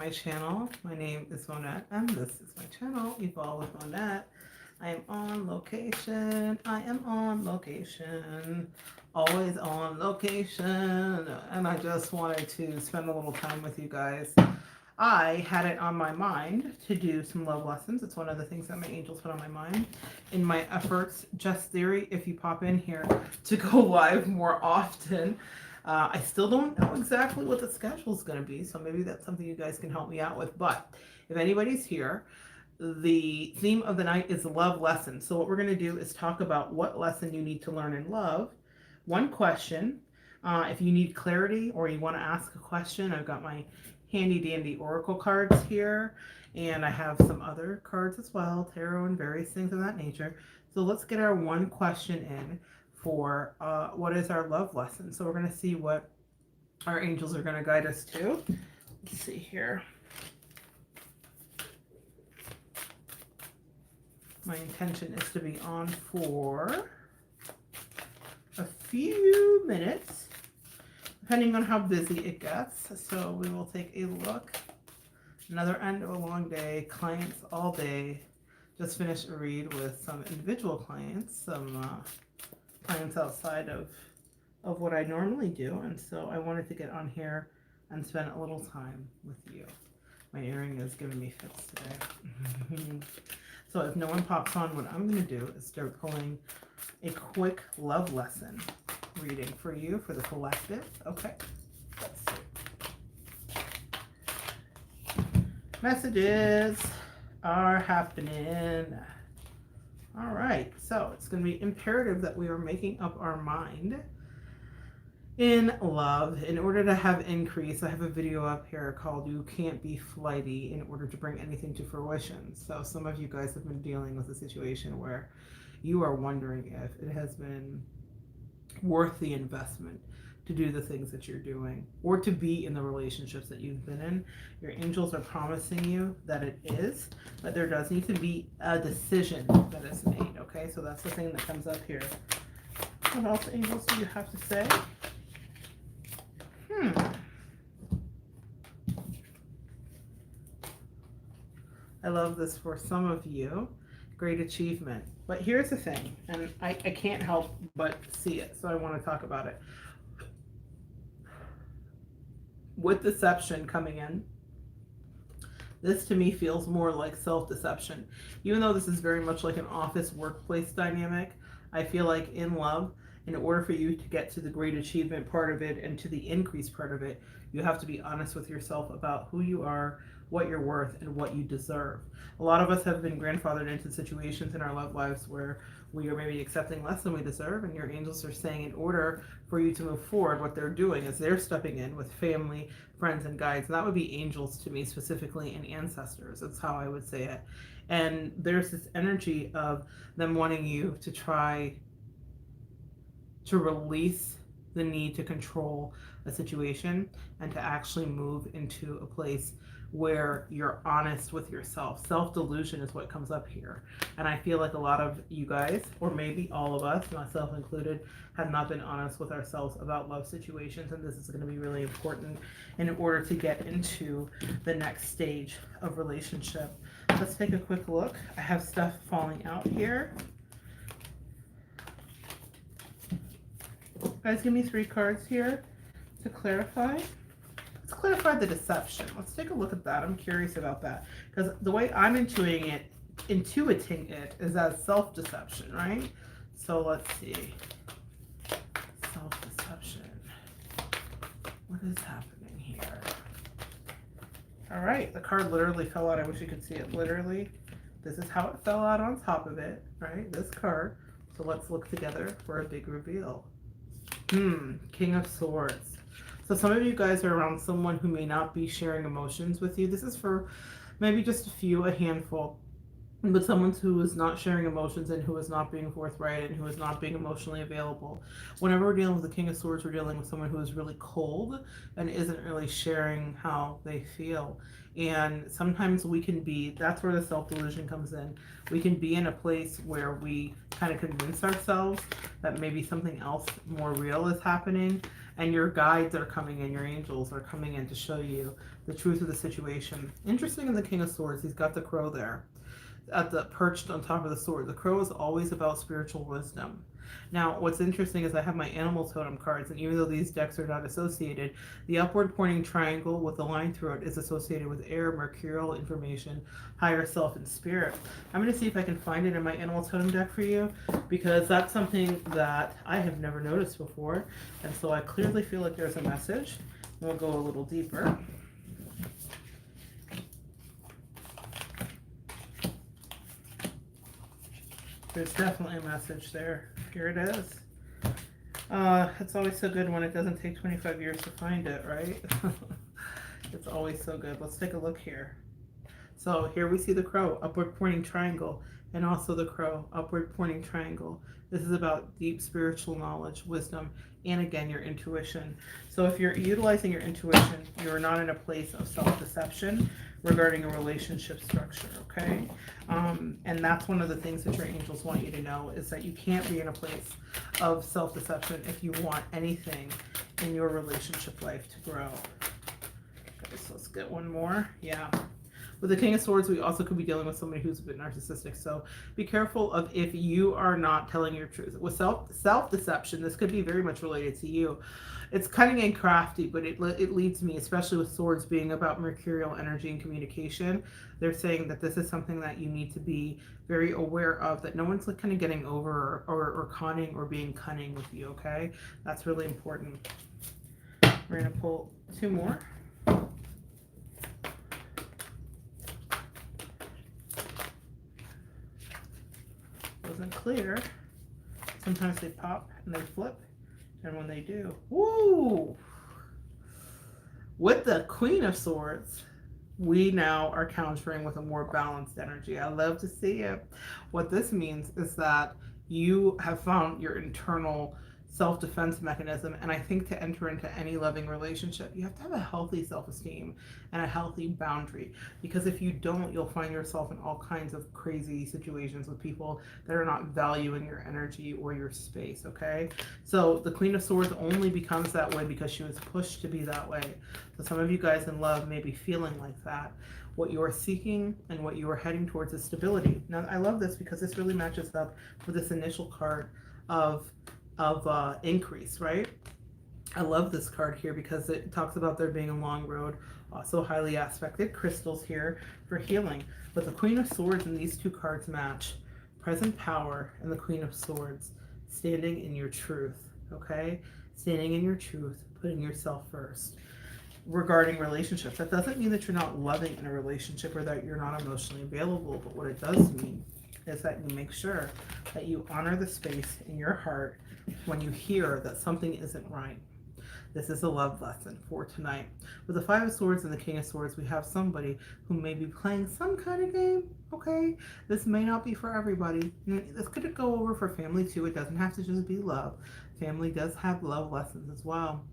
My channel. My name is Monette, and this is my channel, Evolve with Monette. I am on location. I am on location. Always on location. And I just wanted to spend a little time with you guys. I had it on my mind to do some love lessons. It's one of the things that my angels put on my mind in my efforts. Just Theory, if you pop in here, to go live more often. I still don't know exactly what the schedule is going to be, so maybe that's something you guys can help me out with. But if anybody's here, the theme of the night is love lesson. So what we're going to do is talk about what lesson you need to learn in love. One question. If you need clarity or you want to ask a question, I've got my handy dandy oracle cards here, and I have some other cards as well, tarot and various things of that nature. So let's get our one question in for what is our love lesson. So we're going to see what our angels are going to guide us to. Let's see here. My intention is to be on for a few minutes, depending on how busy it gets. So we will take a look. Another end of a long day, clients all day. Just finished a read with some individual clients, some clients outside of what I normally do, and so I wanted to get on here and spend a little time with you. My earring is giving me fits today. So if no one pops on, what I'm going to do is start pulling a quick love lesson reading for you, for the collective. Okay, let's see. Messages are happening. All right, so it's going to be imperative that we are making up our mind in love. In order to have increase, I have a video up here called You Can't Be Flighty in order to bring anything to fruition. So some of you guys have been dealing with a situation where you are wondering if it has been worth the investment to do the things that you're doing or to be in the relationships that you've been in. Your angels are promising you that it is, but there does need to be a decision that is made. Okay, so that's the thing that comes up here. What else, angels, do you have to say? I love this for some of you. Great achievement. But here's the thing, and I can't help but see it, so I want to talk about it. With deception coming in, this to me feels more like self-deception. Even though this is very much like an office workplace dynamic, I feel like in love, in order for you to get to the great achievement part of it and to the increase part of it, you have to be honest with yourself about who you are, what you're worth, and what you deserve. A lot of us have been grandfathered into situations in our love lives where we are maybe accepting less than we deserve, and your angels are saying in order for you to move forward, what they're doing is they're stepping in with family, friends, and guides. And that would be angels to me specifically, and ancestors. That's how I would say it. And there's this energy of them wanting you to try to release the need to control a situation and to actually move into a place where you're honest with yourself. Self-delusion is what comes up here. And I feel like a lot of you guys, or maybe all of us, myself included, have not been honest with ourselves about love situations. And this is going to be really important in order to get into the next stage of relationship. Let's take a quick look. I have stuff falling out here. Guys, give me 3 cards here to clarify. Let's clarify the deception. Let's take a look at that. I'm curious about that because the way I'm intuiting it is as self-deception, right? So let's see. Self-deception. What is happening here? All right, the card literally fell out. I wish you could see it. Literally, this is how it fell out on top of it, right? This card. So let's look together for a big reveal. King of Swords. So some of you guys are around someone who may not be sharing emotions with you. This is for maybe just a handful. But someone who is not sharing emotions and who is not being forthright and who is not being emotionally available. Whenever we're dealing with the King of Swords, we're dealing with someone who is really cold and isn't really sharing how they feel. And sometimes we can be, that's where the self-delusion comes in. We can be in a place where we kind of convince ourselves that maybe something else more real is happening. And your guides are coming in, your angels are coming in to show you the truth of the situation. Interesting in the King of Swords, he's got the crow there at the perched on top of the sword. The crow is always about spiritual wisdom. Now, what's interesting is I have my animal totem cards, and even though these decks are not associated, the upward pointing triangle with the line through it is associated with air, mercurial information, higher self, and spirit. I'm going to see if I can find it in my animal totem deck for you, because that's something that I have never noticed before, and so I clearly feel like there's a message. We'll go a little deeper. There's definitely a message there. Here it is. It's always so good when it doesn't take 25 years to find it, right? It's always so good. Let's take a look here. So here we see the crow, upward pointing triangle, and also the crow, upward pointing triangle. This is about deep spiritual knowledge, wisdom, and again, your intuition. So if you're utilizing your intuition, you're not in a place of self-deception regarding a relationship structure, okay? And that's one of the things that your angels want you to know, is that you can't be in a place of self-deception if you want anything in your relationship life to grow. Okay, so let's get one more. Yeah. With the King of Swords, we also could be dealing with somebody who's a bit narcissistic. So be careful of if you are not telling your truth. With self-deception, this could be very much related to you. It's cunning and crafty, but it leads me, especially with swords being about mercurial energy and communication. They're saying that this is something that you need to be very aware of, that no one's like kind of getting over or conning or being cunning with you, okay? That's really important. We're going to pull two more. Wasn't clear. Sometimes they pop and they flip, and when they do, woo! With the Queen of Swords, we now are countering with a more balanced energy. I love to see it. What this means is that you have found your internal self-defense mechanism, and I think to enter into any loving relationship, you have to have a healthy self-esteem and a healthy boundary, because if you don't, you'll find yourself in all kinds of crazy situations with people that are not valuing your energy or your space, okay? So the Queen of Swords only becomes that way because she was pushed to be that way. So some of you guys in love may be feeling like that. What you are seeking and what you are heading towards is stability. Now, I love this because this really matches up with this initial card of increase, right? I love this card here because it talks about there being a long road, also highly aspected crystals here for healing. But the Queen of Swords and these two cards match. Present power and the Queen of Swords, standing in your truth, okay? Standing in your truth, putting yourself first. Regarding relationships, that doesn't mean that you're not loving in a relationship or that you're not emotionally available, but what it does mean is that you make sure that you honor the space in your heart when you hear that something isn't right. This is a love lesson for tonight. With the Five of Swords and the King of Swords, we have somebody who may be playing some kind of game, okay? This may not be for everybody. This could go over for family too. It doesn't have to just be love. Family does have love lessons as well.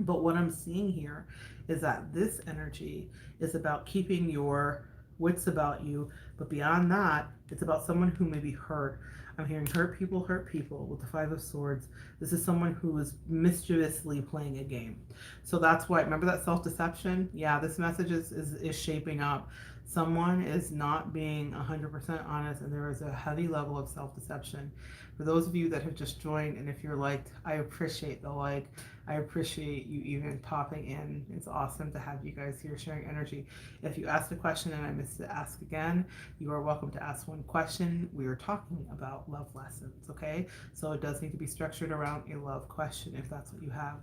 But what I'm seeing here is that this energy is about keeping your wits about you, but beyond that, it's about someone who may be hurt. I'm hearing hurt people with the Five of Swords. This is someone who is mischievously playing a game. So that's why, remember that self-deception? Yeah, this message is shaping up. Someone is not being 100% honest, and there is a heavy level of self-deception. For those of you that have just joined, and if you're liked, I appreciate the like. I appreciate you even popping in. It's awesome to have you guys here sharing energy. If you asked a question and I missed to ask again, you are welcome to ask one question. We are talking about love lessons, okay? So it does need to be structured around a love question if that's what you have.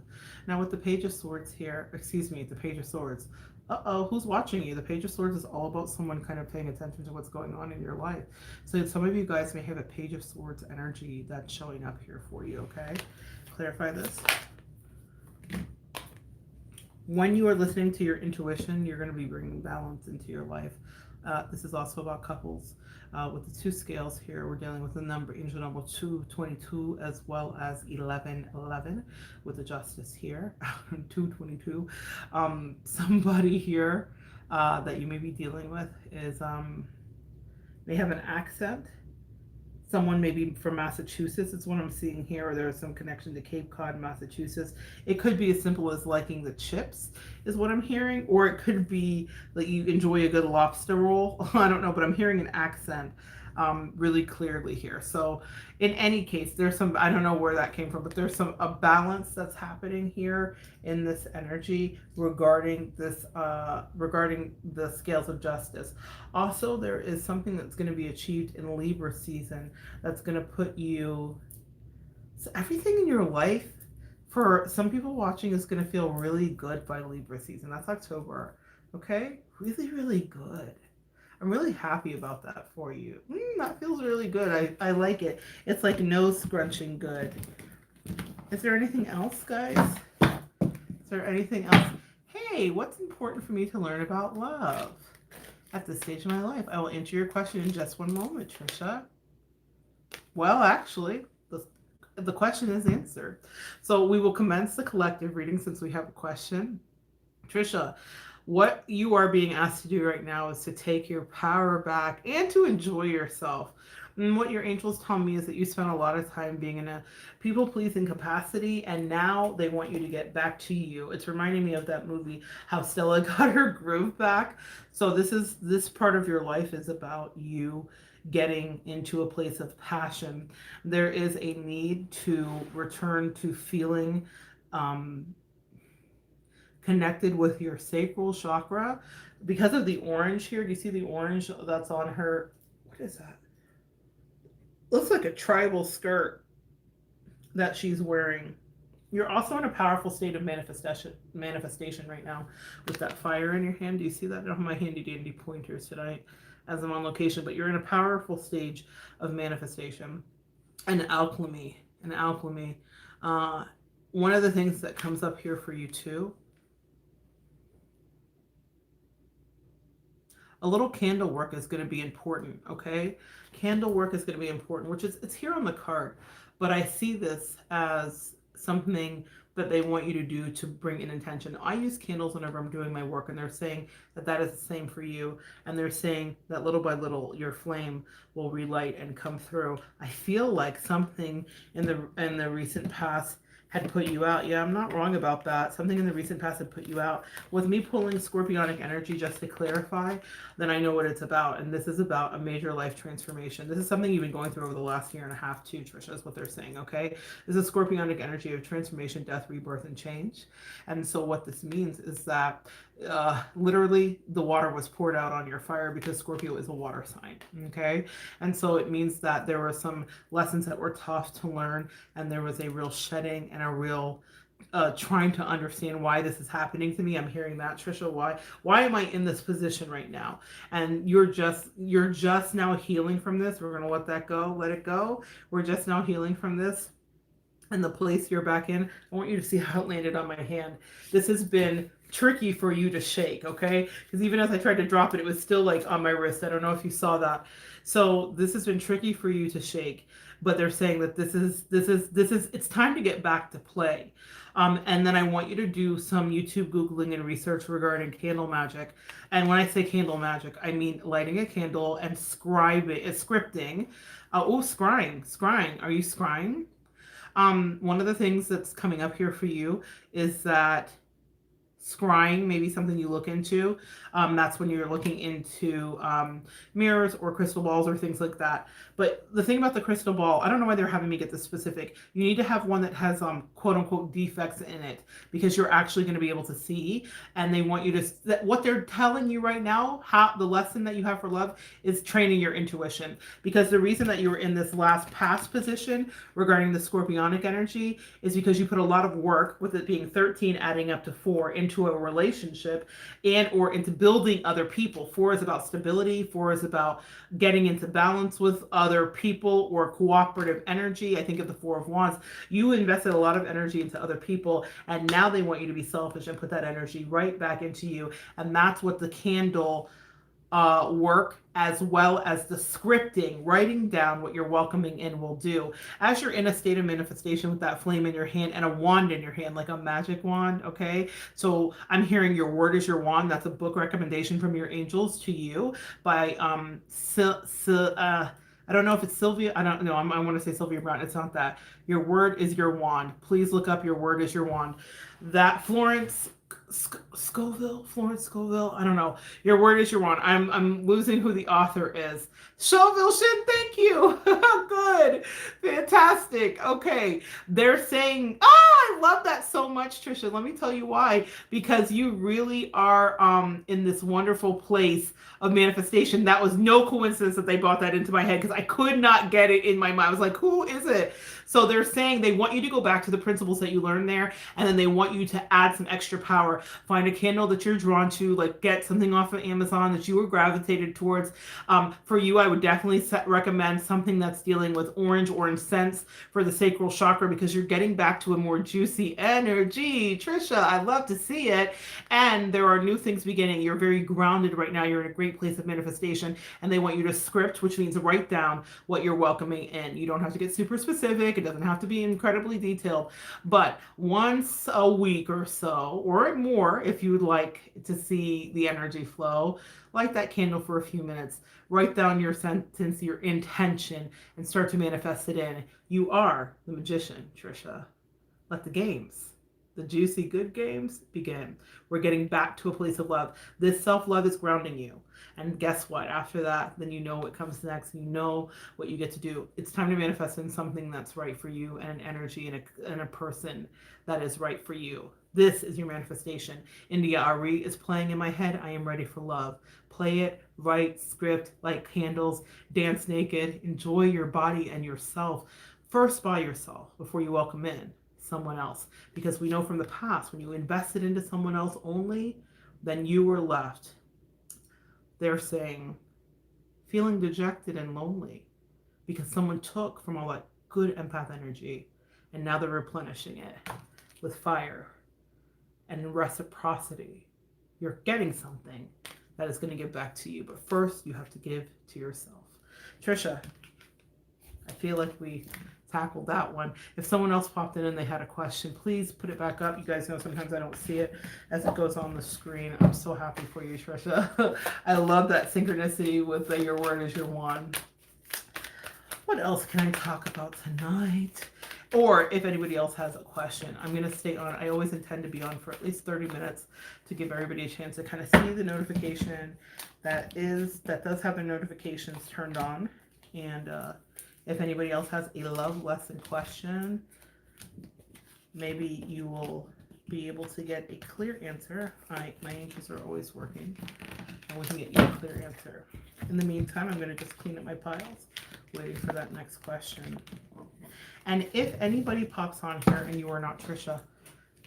Now with the Page of Swords here, excuse me, the Page of Swords. Uh-oh, who's watching you? The Page of Swords is all about someone kind of paying attention to what's going on in your life. So some of you guys may have a Page of Swords energy that's showing up here for you, okay? Clarify this. When you are listening to your intuition, you're going to be bringing balance into your life. This is also about couples. With the two scales here, we're dealing with the angel number 222 as well as 1111 with the justice here, 222. Somebody here that you may be dealing with is, they have an accent. someone maybe from Massachusetts. It's what I'm seeing here, or there's some connection to Cape Cod, Massachusetts. It could be as simple as liking the chips, is what I'm hearing, or it could be that you enjoy a good lobster roll. I don't know, but I'm hearing an accent really clearly here. So in any case, there's some, I don't know where that came from, but there's some a balance that's happening here in this energy regarding this regarding the scales of justice. Also, there is something that's going to be achieved in Libra season that's going to put you, so everything in your life for some people watching is going to feel really good by Libra season. That's October. Okay, really, really good. I'm really happy about that for you. That feels really good. I like it. It's like nose scrunching good. Is there anything else, guys? Is there anything else? Hey, what's important for me to learn about love at this stage of my life? I will answer your question in just one moment, Trisha. Well, actually, the question is answered. So we will commence the collective reading since we have a question. Trisha, what you are being asked to do right now is to take your power back and to enjoy yourself. And what your angels tell me is that you spent a lot of time being in a people-pleasing capacity, and now they want you to get back to you. It's reminding me of that movie, How Stella Got Her Groove Back. So this part of your life is about you getting into a place of passion. There is a need to return to feeling connected with your sacral chakra because of the orange here. Do you see the orange that's on her? What is that? Looks like a tribal skirt that she's wearing. You're also in a powerful state of manifestation right now with that fire in your hand. Do you see that? I don't have my handy dandy pointers tonight as I'm on location, but you're in a powerful stage of manifestation and alchemy. One of the things that comes up here for you too, a little candle work is going to be important, okay? Candle work is going to be important, which is, it's here on the card, but I see this as something that they want you to do to bring in intention. I use candles whenever I'm doing my work, and they're saying that that is the same for you, and they're saying that little by little your flame will relight and come through. I feel like something in the recent past had put you out. Yeah, I'm not wrong about that. Something in the recent past had put you out. With me pulling scorpionic energy, just to clarify, then I know what it's about. And this is about a major life transformation. This is something you've been going through over the last year and a half too, Trisha, is what they're saying, okay? This is scorpionic energy of transformation, death, rebirth, and change. And so what this means is that literally the water was poured out on your fire, because Scorpio is a water sign, okay? And so it means that there were some lessons that were tough to learn, and there was a real shedding and a real trying to understand why this is happening to me. I'm hearing that, Trisha. Why am I in this position right now? And you're just now healing from this. We're gonna let that go, let it go. We're just now healing from this. And the place you're back in, I want you to see how it landed on my hand. This has been tricky for you to shake, okay? Because even as I tried to drop it, it was still like on my wrist. I don't know if you saw that. So this has been tricky for you to shake, but they're saying that this is it's time to get back to play. And then I want you to do some YouTube Googling and research regarding candle magic. And when I say candle magic, I mean lighting a candle and scripting. Scrying. Are you scrying? One of the things that's coming up here for you is that scrying may be something you look into. That's when you're looking into mirrors or crystal balls or things like that. But the thing about the crystal ball, I don't know why they're having me get this specific. You need to have one that has quote unquote defects in it, because you're actually going to be able to see. And they want you to, what they're telling you right now, how the lesson that you have for love is training your intuition. Because the reason that you were in this last past position regarding the scorpionic energy is because you put a lot of work, with it being 13 adding up to 4, into a relationship and or into building other people. 4 is about stability. 4 is about getting into balance with other people or cooperative energy. I think of the 4 of Wands. You invested a lot of energy into other people, and now they want you to be selfish and put that energy right back into you. And that's what the candle work, as well as the scripting, writing down what you're welcoming in, will do. As you're in a state of manifestation with that flame in your hand and a wand in your hand, like a magic wand, okay? So I'm hearing Your Word is Your Wand. That's a book recommendation from your angels to you by I don't know if it's Sylvia. I don't know. I want to say Sylvia Brown. It's not that. Your word is your wand. Please look up your word is your wand. That Florence Florence Scoville. I don't know. Your word is your wand. I'm losing who the author is. Chauville Shin, thank you. Good. Fantastic. Okay. They're saying, I love that so much, Trisha. Let me tell you why. Because you really are in this wonderful place of manifestation. That was no coincidence that they brought that into my head because I could not get it in my mind. I was like, who is it? So they're saying they want you to go back to the principles that you learned there, and then they want you to add some extra power. Find a candle that you're drawn to, like get something off of Amazon that you were gravitated towards. For you, I would definitely recommend something that's dealing with orange scents for the sacral chakra because you're getting back to a more juicy energy. Trisha, I love to see it. And there are new things beginning. You're very grounded right now. You're in a great place of manifestation, and they want you to script, which means write down what you're welcoming in. You don't have to get super specific. It doesn't have to be incredibly detailed, but once a week or so, or more, if you would like to see the energy flow, light that candle for a few minutes, write down your sentence, your intention, and start to manifest it in. You are the magician, Trisha. Let the games, the juicy good games, begin. We're getting back to a place of love. This self-love is grounding you. And guess what? After that, then you know what comes next. You know what you get to do. It's time to manifest in something that's right for you, and an energy and a person that is right for you. This is your manifestation. India Ari is playing in my head. I am ready for love. Play it, write, script, light candles, dance naked, enjoy your body and yourself. First by yourself before you welcome in someone else. Because we know from the past, when you invested into someone else only, then you were left. They're saying, feeling dejected and lonely because someone took from all that good empath energy, and now they're replenishing it with fire and reciprocity. You're getting something that is going to give back to you, but first you have to give to yourself. Trisha, I feel like we tackled that one. If someone else popped in and they had a question, please put it back up. You guys know sometimes I don't see it as it goes on the screen. I'm so happy for you, Trisha. I love that synchronicity with your word is your wand. What else can I talk about tonight? Or if anybody else has a question, I'm going to stay on. I always intend to be on for at least 30 minutes to give everybody a chance to kind of see the notification that does have the notifications turned on. And if anybody else has a love lesson question, maybe you will be able to get a clear answer. My angels are always working, and we can get you a clear answer. In the meantime, I'm going to just clean up my piles, waiting for that next question. And if anybody pops on here and you are not Trisha,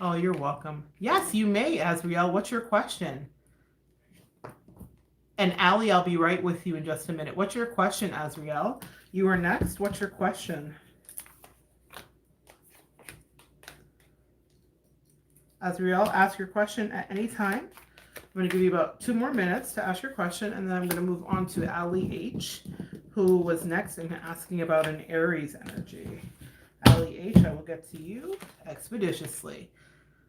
oh, you're welcome. Yes, you may, Azriel. What's your question? And Allie, I'll be right with you in just a minute. What's your question, Azriel? You are next. What's your question? Azriel, ask your question at any time. I'm going to give you about 2 more minutes to ask your question, and then I'm going to move on to Allie H., who was next and asking about an Aries energy. Allie H., I will get to you expeditiously.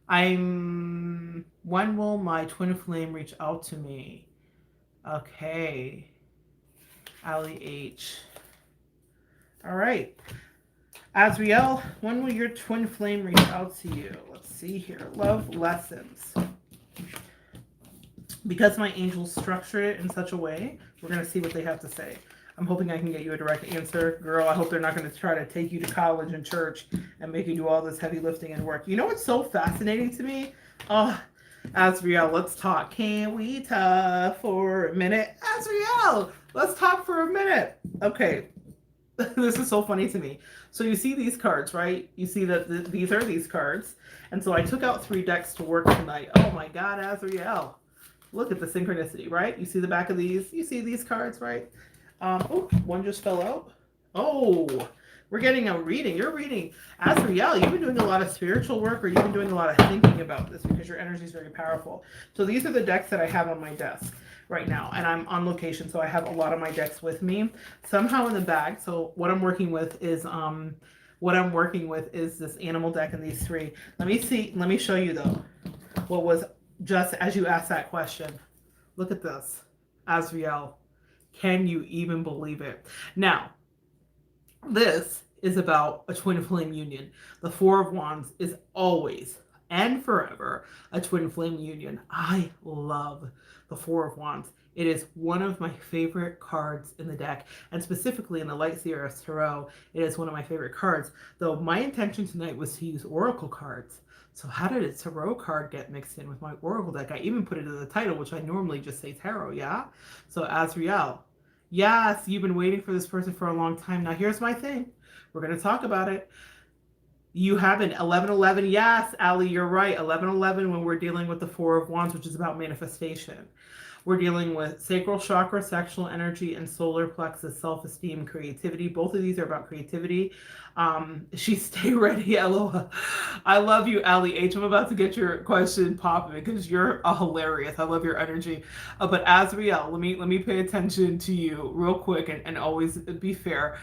When will my twin flame reach out to me? Okay. Allie H. All right. Azriel, when will your twin flame reach out to you? Let's see here. Love lessons. Because my angels structured it in such a way, we're going to see what they have to say. I'm hoping I can get you a direct answer. Girl, I hope they're not going to try to take you to college and church and make you do all this heavy lifting and work. You know what's so fascinating to me? Oh, Azriel, let's talk. Can we talk for a minute? Azriel, let's talk for a minute. Okay. This is so funny to me. So you see these cards, right? You see that these are these cards. And so I took out 3 decks to work tonight. Oh my God, Azriel. Look at the synchronicity, right? You see the back of these? You see these cards, right? Oh, one just fell out. Oh, we're getting a reading. You're reading. Azriel, you've been doing a lot of spiritual work, or you've been doing a lot of thinking about this because your energy is very powerful. So these are the decks that I have on my desk right now, and I'm on location, so I have a lot of my decks with me somehow in the bag. So what I'm working with is this animal deck and these 3. Let me show you though what was just as you asked that question. Look at this, Azriel. Can you even believe it? Now, This is about a twin flame union. The Four of Wands is always and forever a twin flame union. I love the Four of Wands. It is one of my favorite cards in the deck, and specifically in the Light Sierra Tarot, it is one of my favorite cards. Though my intention tonight was to use Oracle cards. So how did a tarot card get mixed in with my Oracle deck? I even put it in the title, which I normally just say tarot, yeah? So Azrael, yes, you've been waiting for this person for a long time. Now, here's my thing. We're going to talk about it. You have an 1111. Yes, Ali, you're right. 1111 when we're dealing with the Four of Wands, which is about manifestation. We're dealing with sacral chakra, sexual energy, and solar plexus, self-esteem, creativity. Both of these are about creativity. Stay ready, LOL. I love you, Ali H. I'm about to get your question popping because you're hilarious. I love your energy. But Azriel, let me pay attention to you real quick and always be fair.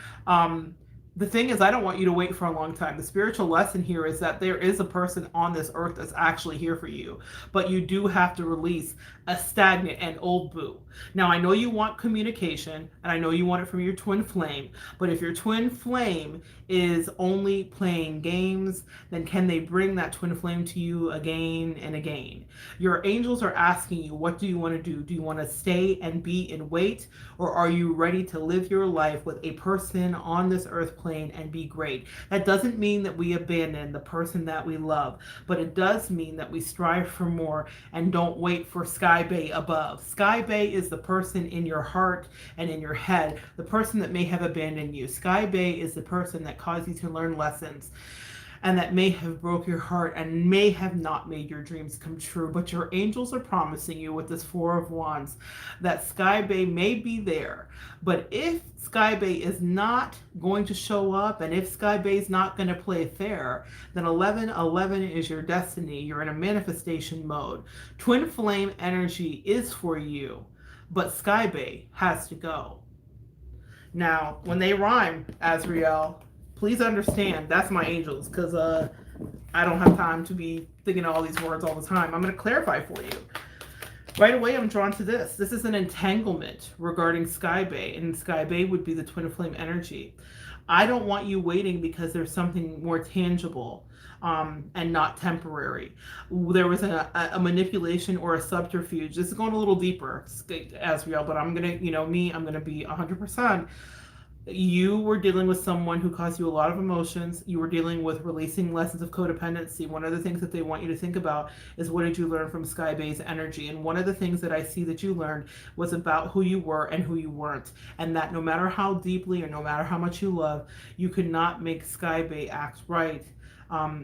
The thing is, I don't want you to wait for a long time. The spiritual lesson here is that there is a person on this earth that's actually here for you, but you do have to release a stagnant and old boo. Now, I know you want communication, and I know you want it from your twin flame, but if your twin flame is only playing games, then can they bring that twin flame to you again and again? Your angels are asking you, what do you want to do? Do you want to stay and be in wait, or are you ready to live your life with a person on this earth plane and be great? That doesn't mean that we abandon the person that we love, but it does mean that we strive for more and don't wait for Sky Bay above. Sky Bay is the person in your heart and in your head, the person that may have abandoned you. Sky Bay is the person that caused you to learn lessons and that may have broke your heart and may have not made your dreams come true. But your angels are promising you with this Four of Wands that Sky Bay may be there. But if Sky Bay is not going to show up, and if Sky Bay is not going to play fair, then 1111 is your destiny. You're in a manifestation mode. Twin flame energy is for you, but Sky Bay has to go. Now, when they rhyme, Azriel, please understand that's my angels, because I don't have time to be thinking all these words all the time. I'm going to clarify for you. Right away, I'm drawn to this. This is an entanglement regarding Sky Bay, and Sky Bay would be the twin flame energy. I don't want you waiting because there's something more tangible and not temporary. There was a manipulation or a subterfuge. This is going a little deeper, Azriel, but I'm going to, I'm going to be 100%. You were dealing with someone who caused you a lot of emotions. You were dealing with releasing lessons of codependency. One of the things that they want you to think about is, what did you learn from Sky Bay's energy? And one of the things that I see that you learned was about who you were and who you weren't. And that no matter how deeply or no matter how much you love, you could not make Sky Bay act right.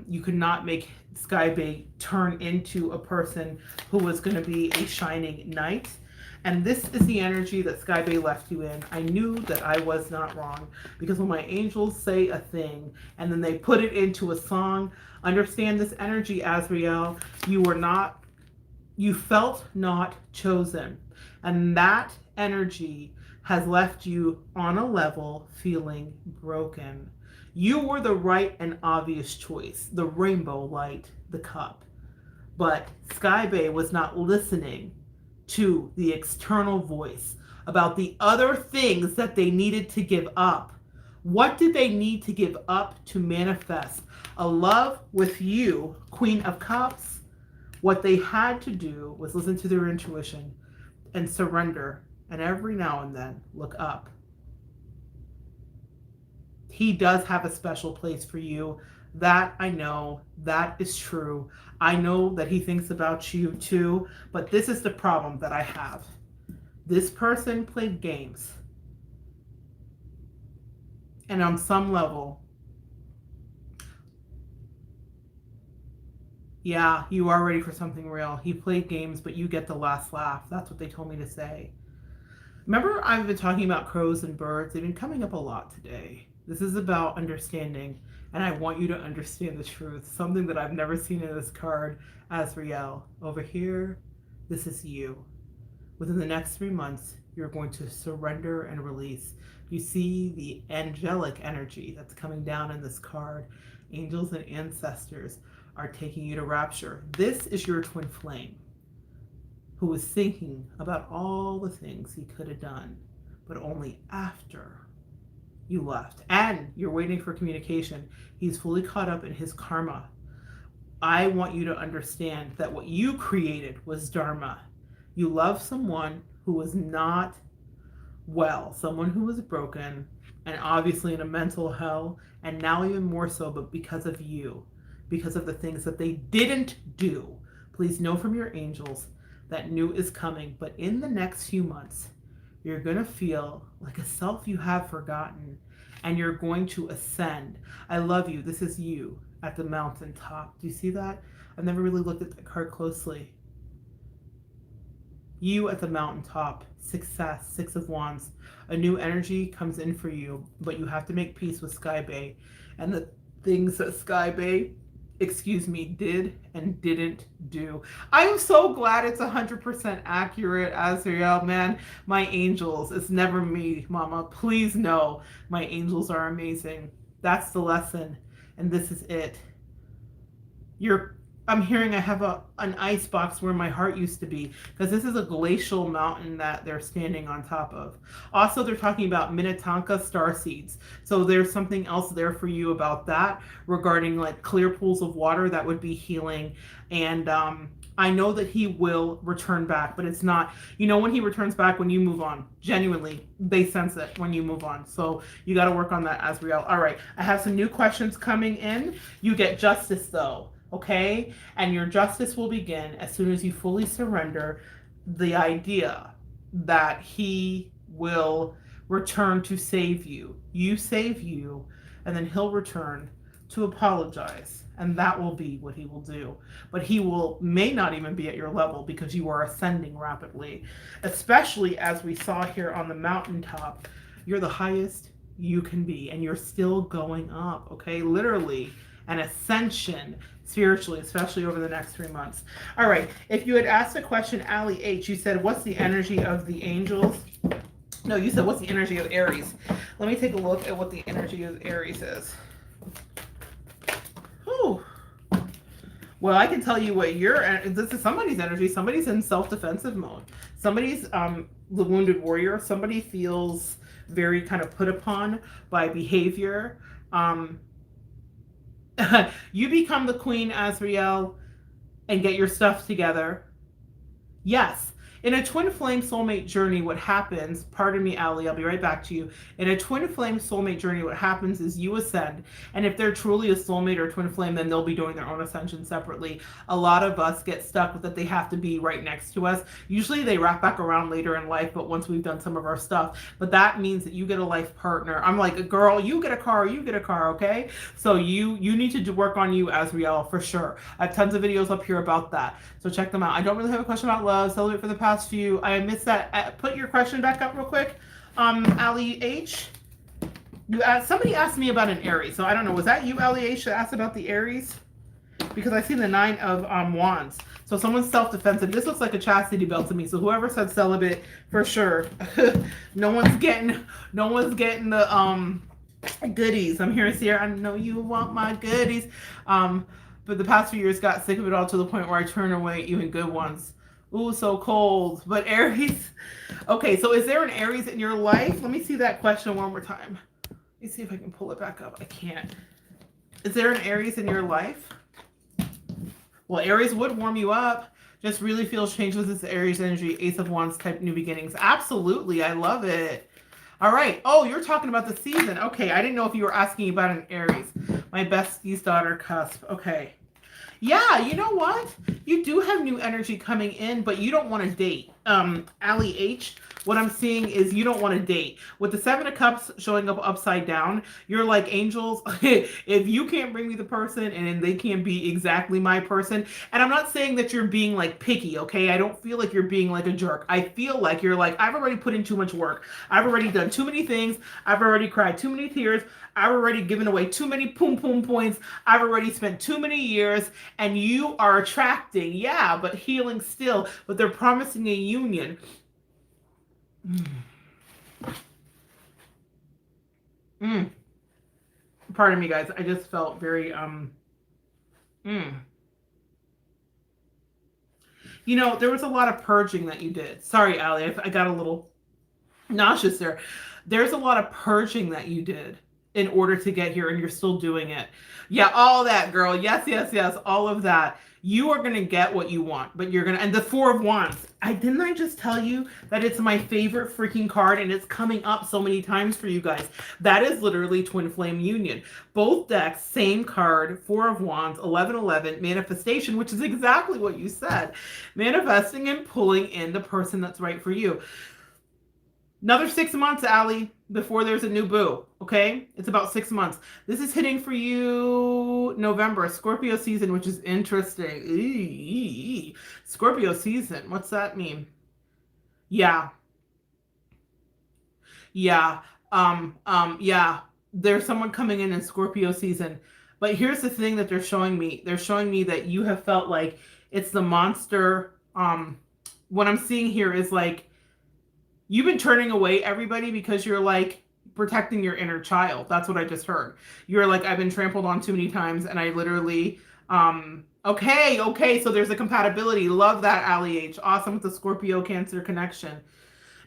You could not make Sky Bay turn into a person who was going to be a shining knight. And this is the energy that Sky Bay left you in. I knew that I was not wrong, because when my angels say a thing and then they put it into a song, understand this energy, Azriel. You felt not chosen. And that energy has left you on a level feeling broken. You were the right and obvious choice, the rainbow light, the cup. But Sky Bay was not listening to the external voice about the other things that they needed to give up. What did they need to give up to manifest a love with you, Queen of Cups? What they had to do was listen to their intuition and surrender, and every now and then look up. He does have a special place for you. That I know, that is true. I know that he thinks about you too, but this is the problem that I have. This person played games. And on some level, yeah, you are ready for something real. He played games, but you get the last laugh. That's what they told me to say. Remember, I've been talking about crows and birds. They've been coming up a lot today. This is about understanding, and I want you to understand the truth. Something that I've never seen in this card, Azriel. Over here, this is you. Within the next 3 months, you're going to surrender and release. You see the angelic energy that's coming down in this card. Angels and ancestors are taking you to rapture. This is your twin flame, who was thinking about all the things he could have done, but only after you left. And you're waiting for communication. He's fully caught up in his karma. I want you to understand that what you created was dharma. You love someone who was not well, someone who was broken, and obviously in a mental hell, and now even more so, but because of you, because of the things that they didn't do. Please know from your angels that new is coming, but in the next few months, you're going to feel like a self you have forgotten, and you're going to ascend. I love you. This is you at the mountaintop. Do you see that? I've never really looked at that card closely. You at the mountaintop, success, Six of Wands. A new energy comes in for you, but you have to make peace with Sky Bay and the things that Sky Bay, did and didn't do. I'm so glad it's 100% accurate, Azrael. Man, my angels, it's never me, Mama. Please know my angels are amazing. That's the lesson, and this is it. I'm hearing I have an ice box where my heart used to be, because this is a glacial mountain that they're standing on top of. Also, they're talking about Minnetonka star seeds. So there's something else there for you about that regarding like clear pools of water that would be healing. And I know that he will return back, but it's not, when he returns back, when you move on, genuinely, they sense it when you move on. So you got to work on that, Azrael. All right. I have some new questions coming in. You get justice though. Okay? And your justice will begin as soon as you fully surrender the idea that he will return to save you. You save you, and then he'll return to apologize. And that will be what he will do. But he may not even be at your level because you are ascending rapidly. Especially as we saw here on the mountaintop. You're the highest you can be, and you're still going up, okay? Literally an ascension spiritually, especially over the next 3 months. All right. If you had asked a question, Allie H, you said, what's the energy of the angels? No, you said, what's the energy of Aries? Let me take a look at what the energy of Aries is. Whew. Well, I can tell you what this is somebody's energy. Somebody's in self-defensive mode. Somebody's the wounded warrior. Somebody feels very kind of put upon by behavior. You become the queen, Azrael, and get your stuff together. Yes. In a twin flame soulmate journey, what happens, pardon me, Allie, I'll be right back to you. In a twin flame soulmate journey, what happens is you ascend. And if they're truly a soulmate or a twin flame, then they'll be doing their own ascension separately. A lot of us get stuck with that they have to be right next to us. Usually they wrap back around later in life, but once we've done some of our stuff. But that means that you get a life partner. I'm like, girl, you get a car, okay? So you need to work on you, Azrael, for sure. I have tons of videos up here about that. So check them out. I don't really have a question about love. Celebrate for the past few. I missed that. Put your question back up real quick. Allie H. Somebody asked me about an Aries. So I don't know. Was that you, Allie H, that asked about the Aries? Because I seen the 9 of Wands. So someone's self-defensive. This looks like a chastity belt to me. So whoever said celibate, for sure. no one's getting the goodies. I'm here to see her. I know you want my goodies. But the past few years got sick of it all to the point where I turn away even good ones. Ooh, so cold. But Aries. Okay, so is there an Aries in your life? Let me see that question one more time. Let me see if I can pull it back up. I can't. Is there an Aries in your life? Well, Aries would warm you up. Just really feels change with this Aries energy. Ace of Wands type new beginnings. Absolutely. I love it. All right. Oh, you're talking about the season. Okay. I didn't know if you were asking about an Aries. My bestie's daughter cusp. Okay. Yeah, you know what? You do have new energy coming in, but you don't want to date. Allie H, what I'm seeing is you don't want to date. With the 7 of Cups showing up upside down, you're like, angels, if you can't bring me the person and they can't be exactly my person, and I'm not saying that you're being like picky, okay? I don't feel like you're being like a jerk. I feel like you're like, I've already put in too much work. I've already done too many things. I've already cried too many tears. I've already given away too many poom points. I've already spent too many years, and you are attracting, yeah, but healing still, but they're promising a union. Pardon me, guys. I just felt very, You know, there was a lot of purging that you did. Sorry, Allie. I got a little nauseous there. There's a lot of purging that you did in order to get here, and you're still doing it. Yeah, all that, girl. Yes, yes, yes, all of that. You are going to get what you want, but you're going to, and the Four of Wands. Didn't I just tell you that it's my favorite freaking card, and it's coming up so many times for you guys. That is literally Twin Flame Union. Both decks, same card, Four of Wands, 1111, manifestation, which is exactly what you said. Manifesting and pulling in the person that's right for you. Another 6 months, Allie, before there's a new boo, okay? It's about 6 months. This is hitting for you November, Scorpio season, which is interesting. Eee. Scorpio season, what's that mean? Yeah. Yeah. Yeah. There's someone coming in Scorpio season. But here's the thing that they're showing me. They're showing me that you have felt like it's the monster. What I'm seeing here is like, you've been turning away everybody because you're like protecting your inner child. That's what I just heard. You're like, I've been trampled on too many times, and I literally, okay. So there's a compatibility. Love that, Allie H. Awesome with the Scorpio Cancer connection.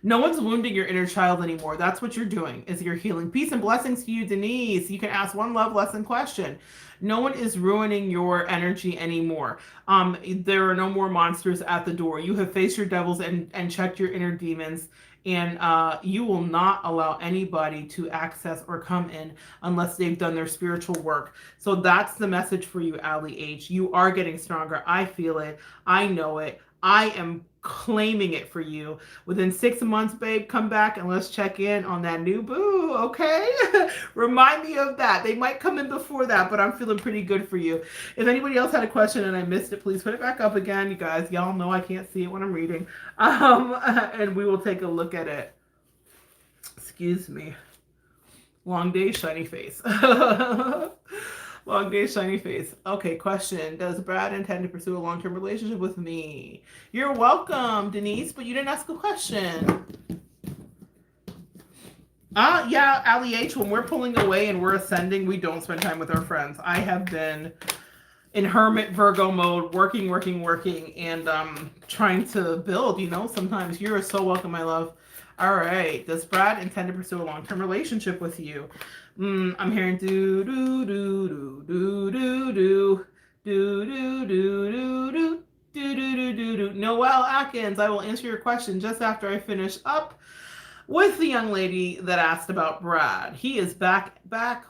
No one's wounding your inner child anymore. That's what you're doing, is you're healing. Peace and blessings to you, Denise. You can ask one love lesson question. No one is ruining your energy anymore. There are no more monsters at the door. You have faced your devils and checked your inner demons. And you will not allow anybody to access or come in unless they've done their spiritual work. So that's the message for you, Allie H. You are getting stronger. I feel it. I know it. I am claiming it for you. Within 6 months, babe, come back and let's check in on that new boo, okay? Remind me of that. They might come in before that, but I'm feeling pretty good for you. If anybody else had a question and I missed it, please put it back up again. You guys, y'all know I can't see it when I'm reading. And we will take a look at it. Excuse me. Long day, shiny face. Long day, shiny face. Okay, question. Does Brad intend to pursue a long-term relationship with me? You're welcome, Denise, but you didn't ask a question. Yeah, Allie H, when we're pulling away and we're ascending, we don't spend time with our friends. I have been in hermit Virgo mode, working, and trying to build, you know, sometimes. You're so welcome, my love. All right. Does Brad intend to pursue a long-term relationship with you? I'm hearing do do do do do do do do do do do do do do. Noelle Atkins, I will answer your question just after I finish up with the young lady that asked about Brad. He is back,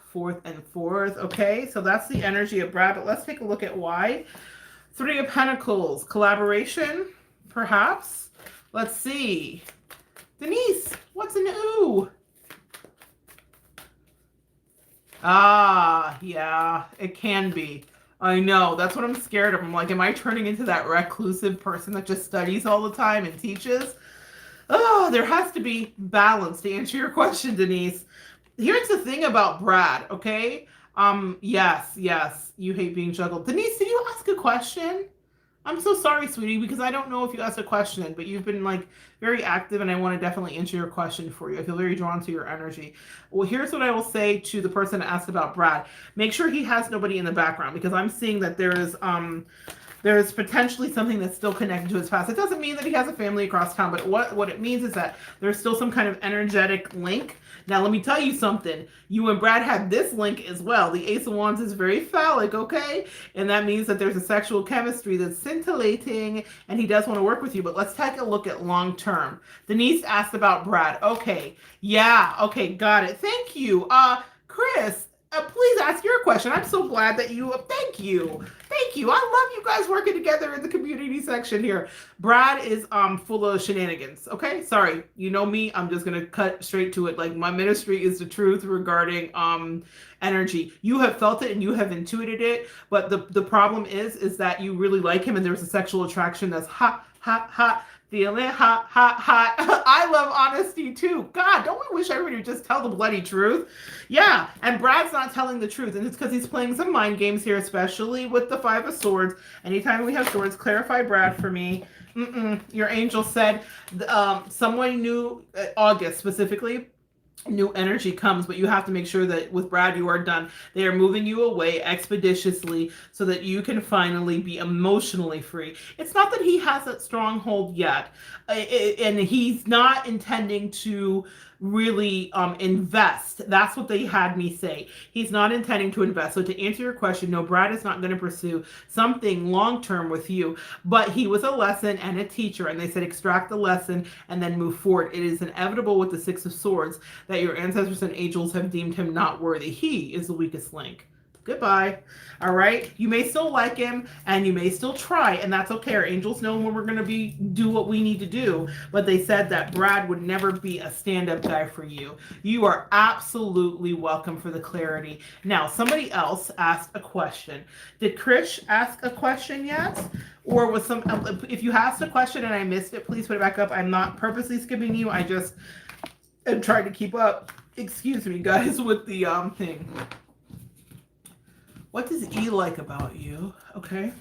forth and forth. Okay, so that's the energy of Brad. But let's take a look at why. 3 of Pentacles, collaboration, perhaps. Let's see. Denise, what's an ooh? Yeah, it can be. I know. That's what I'm scared of. I'm like, am I turning into that reclusive person that just studies all the time and teaches? Oh, there has to be balance to answer your question, Denise. Here's the thing about Brad, okay? Yes, you hate being juggled. Denise, did you ask a question? I'm so sorry, sweetie, because I don't know if you asked a question, but you've been like very active, and I want to definitely answer your question for you. I feel very drawn to your energy. Well, here's what I will say to the person that asked about Brad. Make sure he has nobody in the background, because I'm seeing that there's potentially something that's still connected to his past. It doesn't mean that he has a family across town, but what it means is that there's still some kind of energetic link. Now, let me tell you something. You and Brad have this link as well. The Ace of Wands is very phallic, okay? And that means that there's a sexual chemistry that's scintillating, and he does want to work with you. But let's take a look at long term. Denise asked about Brad. Okay. Yeah. Okay. Got it. Thank you. Chris, please ask your question. I'm so glad that you, thank you. Thank you. I love you guys working together in the community section here. Brad is full of shenanigans. Okay. Sorry. You know me. I'm just going to cut straight to it. Like, my ministry is the truth regarding energy. You have felt it and you have intuited it. But the problem is that you really like him, and there's a sexual attraction that's hot. Feeling hot. I love honesty too. God, don't we wish everybody would just tell the bloody truth? Yeah, and Brad's not telling the truth, and it's because he's playing some mind games here, especially with the 5 of Swords. Anytime we have swords, clarify Brad for me. Your angel said someone knew, August specifically, new energy comes, but you have to make sure that with Brad, you are done. They are moving you away expeditiously so that you can finally be emotionally free. It's not that he has that stronghold yet, and he's not intending to really invest. That's what they had me say. He's not intending to invest. So to answer your question, no, Brad is not going to pursue something long term with you, but he was a lesson and a teacher, and they said extract the lesson and then move forward. It is inevitable with the Six of Swords that your ancestors and angels have deemed him not worthy. He is the weakest link. Goodbye. All right. You may still like him and you may still try, and that's okay. Our angels know when we're going to do what we need to do. But they said that Brad would never be a stand-up guy for you. You are absolutely welcome for the clarity. Now, somebody else asked a question. Did Krish ask a question yet? Or was if you asked a question and I missed it, please put it back up. I'm not purposely skipping you. I just am trying to keep up, excuse me, guys, with the thing. What does E like about you? Okay.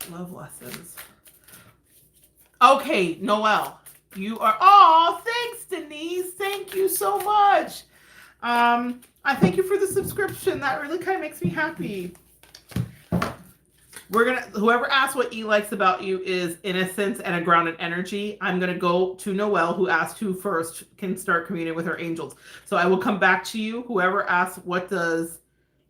Love lessons. Okay, Noelle. You are, oh, thanks, Denise. Thank you so much. I thank you for the subscription. That really kind of makes me happy. Whoever asks what E likes about you is innocence and a grounded energy. I'm going to go to Noelle, who asked who first can start communicating with her angels. So I will come back to you. Whoever asks what does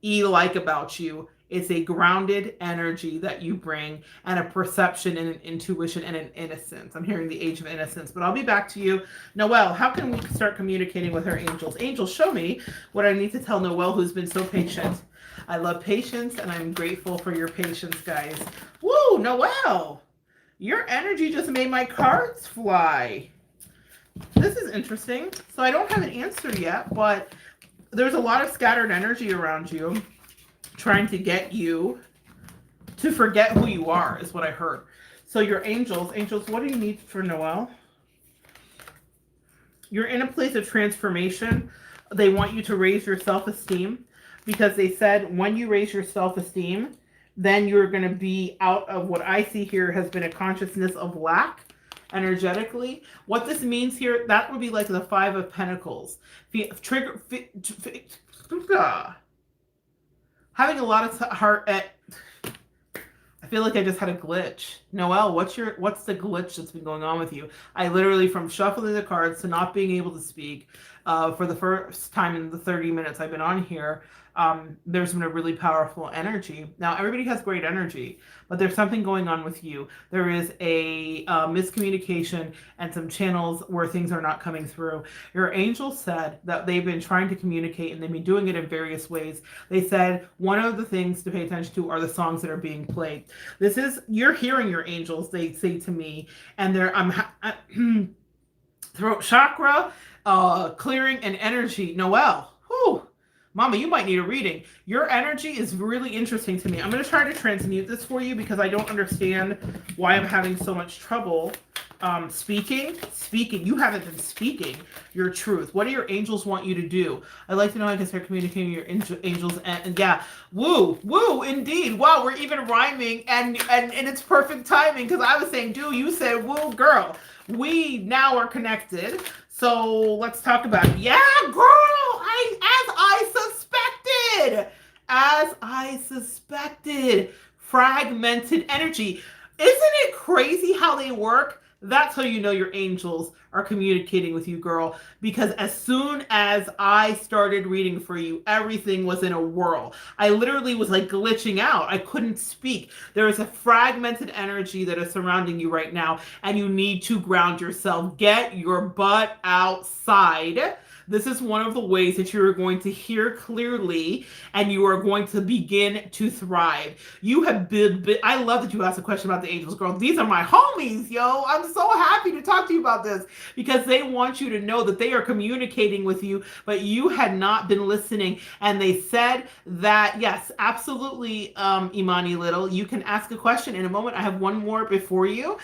E like about you, it's a grounded energy that you bring and a perception and an intuition and an innocence. I'm hearing the age of innocence, but I'll be back to you. Noelle, how can we start communicating with her angels? Angels, show me what I need to tell Noelle, who's been so patient. I love patience, and I'm grateful for your patience, guys. Woo, Noelle! Your energy just made my cards fly. This is interesting. So I don't have an answer yet, but there's a lot of scattered energy around you trying to get you to forget who you are, is what I heard. So your angels, what do you need for Noelle? You're in a place of transformation. They want you to raise your self-esteem, because they said when you raise your self-esteem, then you're going to be out of what I see here has been a consciousness of lack energetically. What this means here, that would be like the Five of Pentacles. Having a lot of heart at... I feel like I just had a glitch. Noelle, what's the glitch that's been going on with you? I literally, from shuffling the cards to not being able to speak for the first time in the 30 minutes I've been on here, there's been a really powerful energy. Now, everybody has great energy, but there's something going on with you. There is a miscommunication and some channels where things are not coming through. Your angels said that they've been trying to communicate, and they've been doing it in various ways. They said one of the things to pay attention to are the songs that are being played. You're hearing your angels, they say to me, and they're throat chakra, clearing and energy. Noelle, whew. Mama, you might need a reading. Your energy is really interesting to me. I'm going to try to transmute this for you because I don't understand why I'm having so much trouble speaking. You haven't been speaking your truth. What do your angels want you to do? I'd like to know how I can start communicating with your angels. And yeah, woo, indeed. Wow, we're even rhyming, and it's perfect timing because I was saying do, you said woo, girl. We now are connected. So let's talk about it. Yeah, girl, as I suspected, fragmented energy. Isn't it crazy how they work? That's how you know your angels are communicating with you, girl. Because as soon as I started reading for you, everything was in a whirl. I literally was like glitching out. I couldn't speak. There is a fragmented energy that is surrounding you right now, and you need to ground yourself. Get your butt outside. This is one of the ways that you are going to hear clearly and you are going to begin to thrive. You have been, I love that you asked a question about the angels, girl. These are my homies, yo. I'm so happy to talk to you about this because they want you to know that they are communicating with you, but you had not been listening. And they said that, yes, absolutely, Imani Little, you can ask a question in a moment. I have one more before you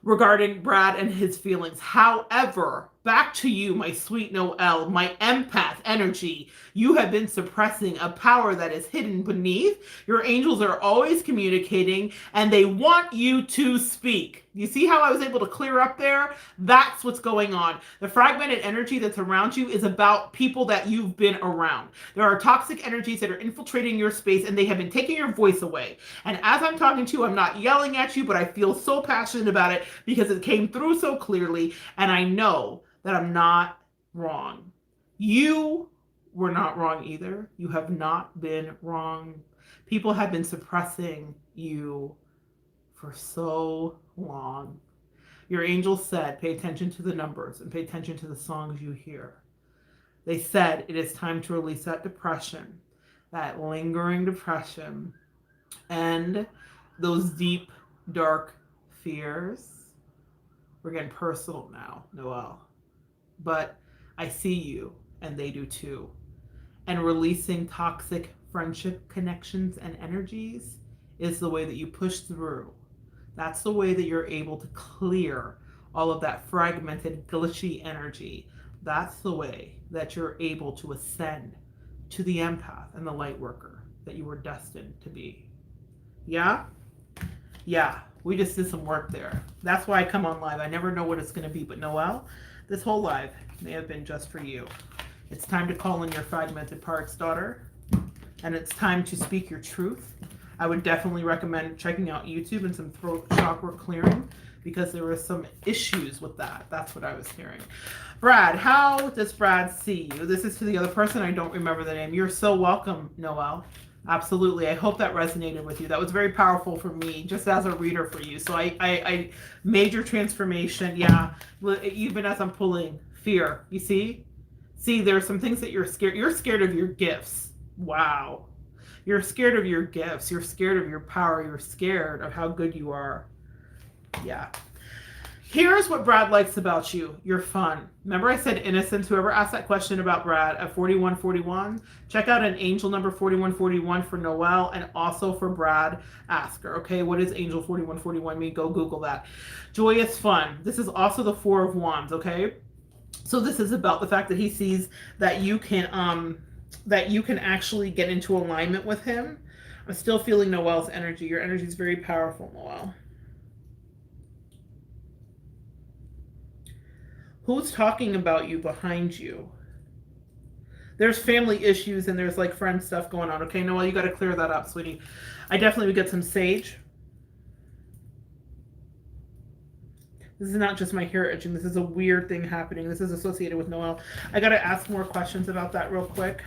regarding Brad and his feelings. However, back to you, my sweet Noel, my empath energy. You have been suppressing a power that is hidden beneath. Your angels are always communicating and they want you to speak. You see how I was able to clear up there? That's what's going on. The fragmented energy that's around you is about people that you've been around. There are toxic energies that are infiltrating your space and they have been taking your voice away. And as I'm talking to you, I'm not yelling at you, but I feel so passionate about it because it came through so clearly. And I know that I'm not wrong. You were not wrong either. You have not been wrong. People have been suppressing you for so long. Your angels said, pay attention to the numbers and pay attention to the songs you hear. They said it is time to release that depression, that lingering depression, and those deep, dark fears. We're getting personal now, Noel. But I see you, and they do too. And releasing toxic friendship connections and energies is the way that you push through. That's the way that you're able to clear all of that fragmented, glitchy energy. That's the way that you're able to ascend to the empath and the light worker that you were destined to be. Yeah? Yeah, we just did some work there. That's why I come on live. I never know what it's going to be, but Noel, this whole live may have been just for you. It's time to call in your fragmented parts, daughter, and it's time to speak your truth. I would definitely recommend checking out YouTube and some throat chakra clearing because there were some issues with that. That's what I was hearing. Brad, how does Brad see you? This is to the other person. I don't remember the name. You're so welcome, Noel. Absolutely. I hope that resonated with you. That was very powerful for me, just as a reader for you. So I major transformation. Yeah. Even as I'm pulling fear, you see? See, there are some things that you're scared. You're scared of your gifts. Wow. You're scared of your gifts. You're scared of your power. You're scared of how good you are. Yeah. Here's what Brad likes about you. You're fun. Remember I said innocence? Whoever asked that question about Brad at 4141, check out an angel number 4141 for Noel and also for Brad Asker. Okay, what does angel 4141 mean? Go Google that. Joyous fun. This is also the Four of Wands, okay? So this is about the fact that he sees that you can actually get into alignment with him. I'm still feeling Noel's energy. Your energy is very powerful, Noel. Who's talking about you behind you? There's family issues and there's like friend stuff going on. Okay, Noel, you got to clear that up, sweetie. I definitely would get some sage. This is not just my hair itching. This is a weird thing happening. This is associated with Noel. I got to ask more questions about that real quick.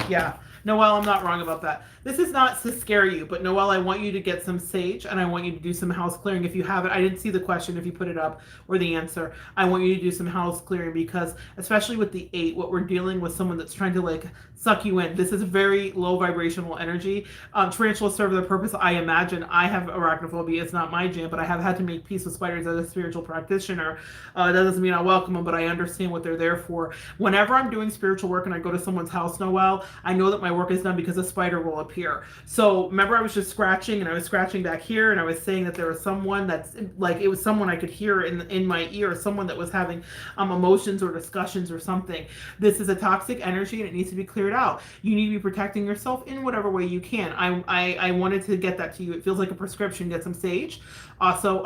Yeah. Noel, I'm not wrong about that. This is not to scare you, but Noel, I want you to get some sage and I want you to do some house clearing if you have it. I didn't see the question if you put it up or the answer. I want you to do some house clearing because especially with the 8, what we're dealing with someone that's trying to like suck you in. This is very low vibrational energy. Tarantulas serve their purpose. I imagine I have arachnophobia. It's not my jam, but I have had to make peace with spiders as a spiritual practitioner. That doesn't mean I welcome them, but I understand what they're there for. Whenever I'm doing spiritual work and I go to someone's house, Noel, I know that my work is done because a spider will appear. So remember I was just scratching and I was scratching back here and I was saying that there was someone that's like, it was someone I could hear in my ear, someone that was having emotions or discussions or something. This is a toxic energy and it needs to be cleared out. You need to be protecting yourself in whatever way you can. I wanted to get that to you. It feels like a prescription. Get some sage. Also,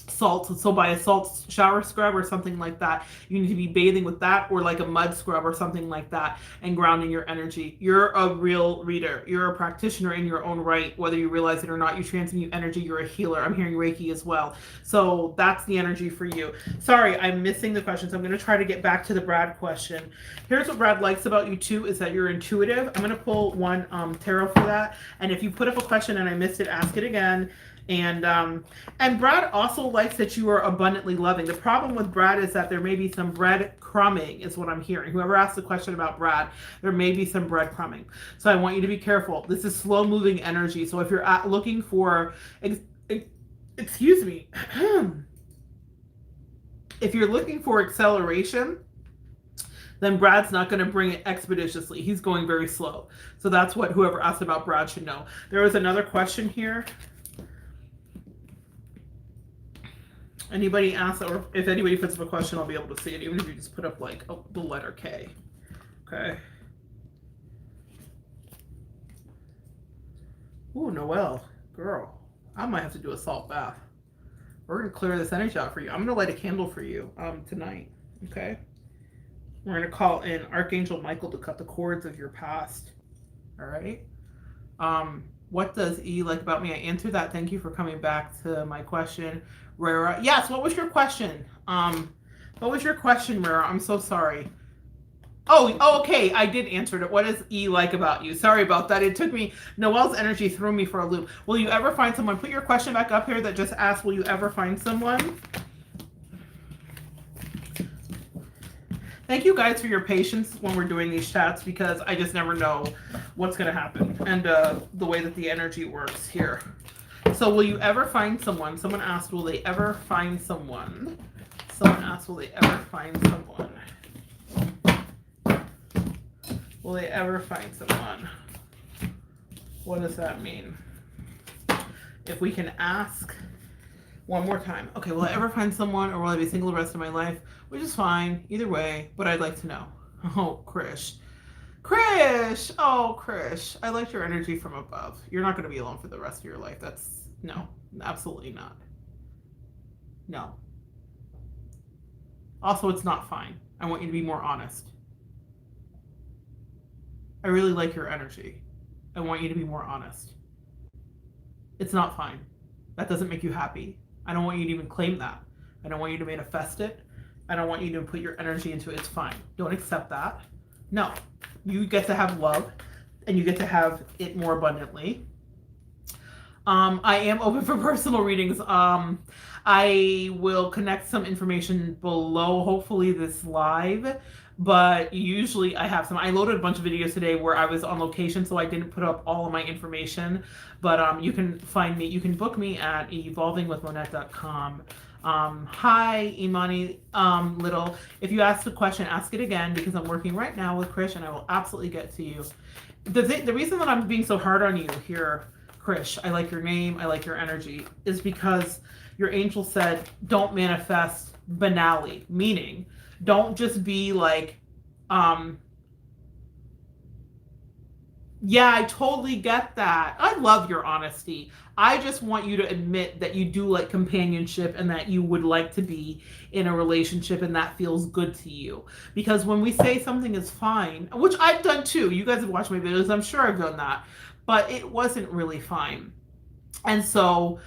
salt. So buy a salt shower scrub or something like that. You need to be bathing with that or like a mud scrub or something like that and grounding your energy. You're a real reader. You're a practitioner in your own right, whether you realize it or not. You transmute energy. You're a healer. I'm hearing Reiki as well. So that's the energy for you. Sorry, I'm missing the questions. I'm going to try to get back to the Brad question. Here's what Brad likes about you too is that you're intuitive. I'm going to pull one tarot for that. And if you put up a question and I missed it, ask it again. And Brad also likes that you are abundantly loving. The problem with Brad is that there may be some breadcrumbing is what I'm hearing. Whoever asked the question about Brad, there may be some breadcrumbing. So I want you to be careful. This is slow moving energy. So if you're looking for, excuse me, if you're looking for acceleration, then Brad's not going to bring it expeditiously. He's going very slow. So that's what whoever asked about Brad should know. There was another question here. Anybody asks, or if anybody puts up a question, I'll be able to see it, even if you just put up like the letter K. Okay. Ooh, Noelle, girl, I might have to do a salt bath. We're gonna clear this energy out for you. I'm gonna light a candle for you tonight. Okay. We're gonna call in Archangel Michael to cut the cords of your past. All right. What does E like about me? I answered that. Thank you for coming back to my question, Rara. Yes. What was your question? What was your question, Rara? I'm so sorry. Oh, okay. I did answer it. What does E like about you? Sorry about that. It took me. Noelle's energy threw me for a loop. Will you ever find someone? Put your question back up here that just asked, will you ever find someone? Thank you guys for your patience when we're doing these chats, because I just never know what's going to happen and the way that the energy works here. So will you ever find someone? Someone asked, will they ever find someone? Someone asked, will they ever find someone? Will they ever find someone? What does that mean? If we can ask one more time. Okay, will I ever find someone, or will I be single the rest of my life? Which is fine, either way, but I'd like to know. Oh, Krish. Krish! Oh, Krish. I like your energy from above. You're not going to be alone for the rest of your life. That's, no, absolutely not. No. Also, it's not fine. I want you to be more honest. I really like your energy. I want you to be more honest. It's not fine. That doesn't make you happy. I don't want you to even claim that. I don't want you to manifest it. I don't want you to put your energy into it. It's fine. Don't accept that. No. You get to have love, and you get to have it more abundantly. I am open for personal readings. I will connect some information below, hopefully this live, but usually I have some. I loaded a bunch of videos today where I was on location, so I didn't put up all of my information, but you can find me, you can book me at evolvingwithmonette.com. Hi, Imani Little. If you ask a question, ask it again, because I'm working right now with Krish, and I will absolutely get to you. The reason that I'm being so hard on you here, Krish, I like your name, I like your energy, is because your angel said, don't manifest banally, meaning don't just be like, yeah, I totally get that. I love your honesty. I just want you to admit that you do like companionship and that you would like to be in a relationship and that feels good to you. Because when we say something is fine, which I've done too, you guys have watched my videos, I'm sure I've done that, but it wasn't really fine. And so,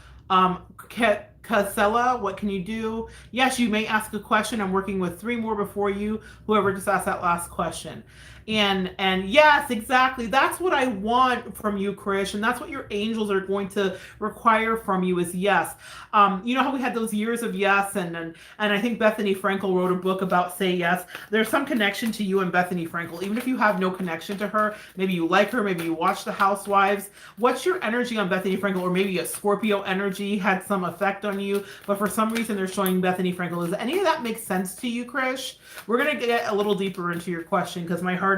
Casella, what can you do? Yes, you may ask a question. I'm working with 3 more before you, whoever just asked that last question. And yes, exactly. That's what I want from you, Krish. And that's what your angels are going to require from you is yes. You know how we had those years of yes, and I think Bethany Frankel wrote a book about say yes. There's some connection to you and Bethany Frankel, even if you have no connection to her. Maybe you like her, maybe you watch The Housewives. What's your energy on Bethany Frankel? Or maybe a Scorpio energy had some effect on you, but for some reason they're showing Bethany Frankel. Does any of that make sense to you, Krish? We're gonna get a little deeper into your question, because my heart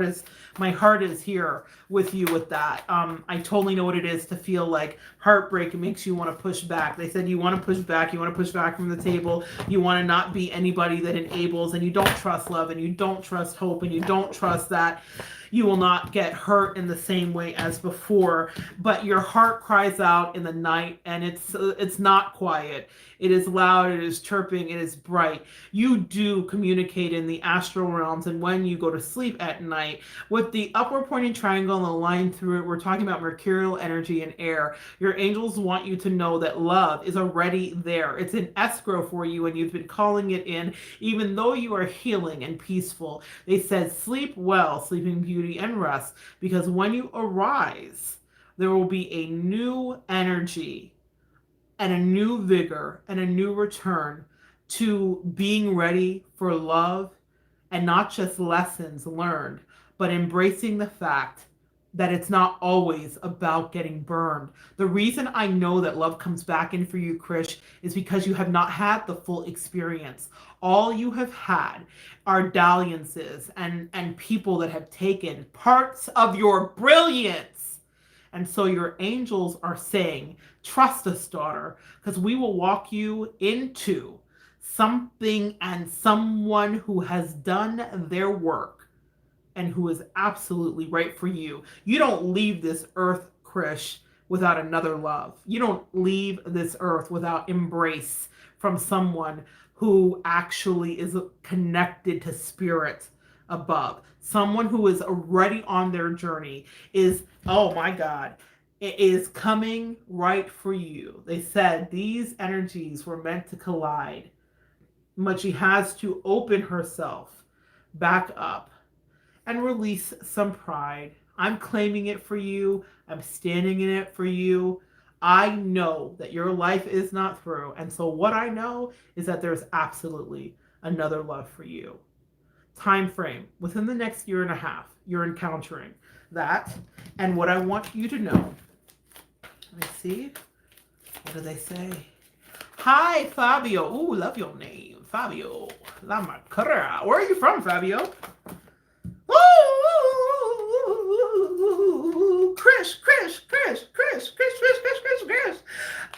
is here with you with that. I totally know what it is to feel like heartbreak. It makes you want to push back. They said you want to push back. You want to push back from the table. You want to not be anybody that enables, and you don't trust love, and you don't trust hope, and you don't trust that you will not get hurt in the same way as before. But your heart cries out in the night, and it's not quiet. It is loud, it is chirping, it is bright. You do communicate in the astral realms, and when you go to sleep at night, with the upward pointing triangle and the line through it, we're talking about mercurial energy and air. Your angels want you to know that love is already there. It's in escrow for you, and you've been calling it in, even though you are healing and peaceful. They said, sleep well, sleeping beauty and rest, because when you arise, there will be a new energy and a new vigor and a new return to being ready for love, and not just lessons learned, but embracing the fact that it's not always about getting burned. The reason I know that love comes back in for you, Krish, is because you have not had the full experience. All you have had are dalliances and people that have taken parts of your brilliance. And so your angels are saying, trust us, daughter, because we will walk you into something and someone who has done their work and who is absolutely right for you. You don't leave this earth, Krish, without another love. You don't leave this earth without embrace from someone who actually is connected to spirit above. Someone who is already on their journey is, oh my God, it is coming right for you. They said these energies were meant to collide, but she has to open herself back up and release some pride. I'm claiming it for you. I'm standing in it for you. I know that your life is not through. And so what I know is that there's absolutely another love for you. Time frame, within the next year and a half, you're encountering that. And what I want you to know, let me see. What do they say? Hi, Fabio. Ooh, love your name. Fabio. La Macra. Where are you from, Fabio? Krish.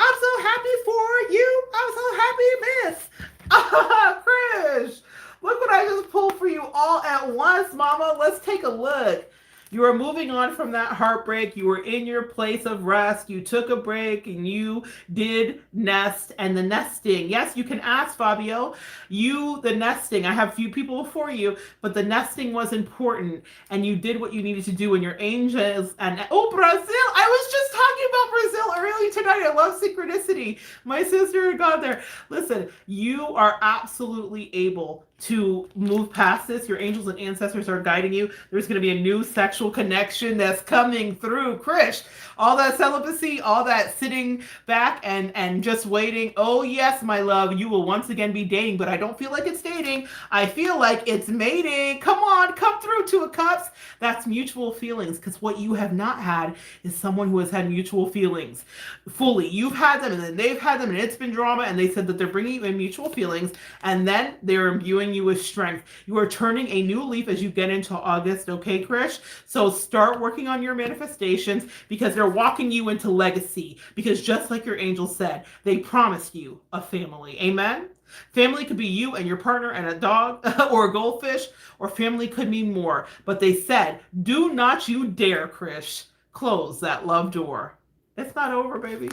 I'm so happy for you. I'm so happy, miss. Krish. Look what I just pulled for you all at once, mama. Let's take a look. You are moving on from that heartbreak. You were in your place of rest. You took a break and you did nest and the nesting. Yes, you can ask, Fabio. The nesting. I have a few people before you, but the nesting was important and you did what you needed to do. And your angels and oh, Brazil. I was just talking about Brazil early tonight. I love synchronicity. My sister got there. Listen, you are absolutely able to move past this. Your angels and ancestors are guiding you. There's going to be a new sexual connection that's coming through, Krish. All that celibacy, all that sitting back and just waiting. Oh yes, my love, you will once again be dating, but I don't feel like it's dating. I feel like it's mating. Come on, come through, Two of Cups. That's mutual feelings, because what you have not had is someone who has had mutual feelings fully. You've had them and then they've had them and it's been drama, and they said that they're bringing you in mutual feelings and then they're imbuing you with strength. You are turning a new leaf as you get into August, okay, Krish? So start working on your manifestations, because they're walking you into legacy. Because just like your angel said, they promised you a family. Amen? Family could be you and your partner and a dog or a goldfish, or family could mean more. But they said, do not you dare, Krish, close that love door. It's not over, baby.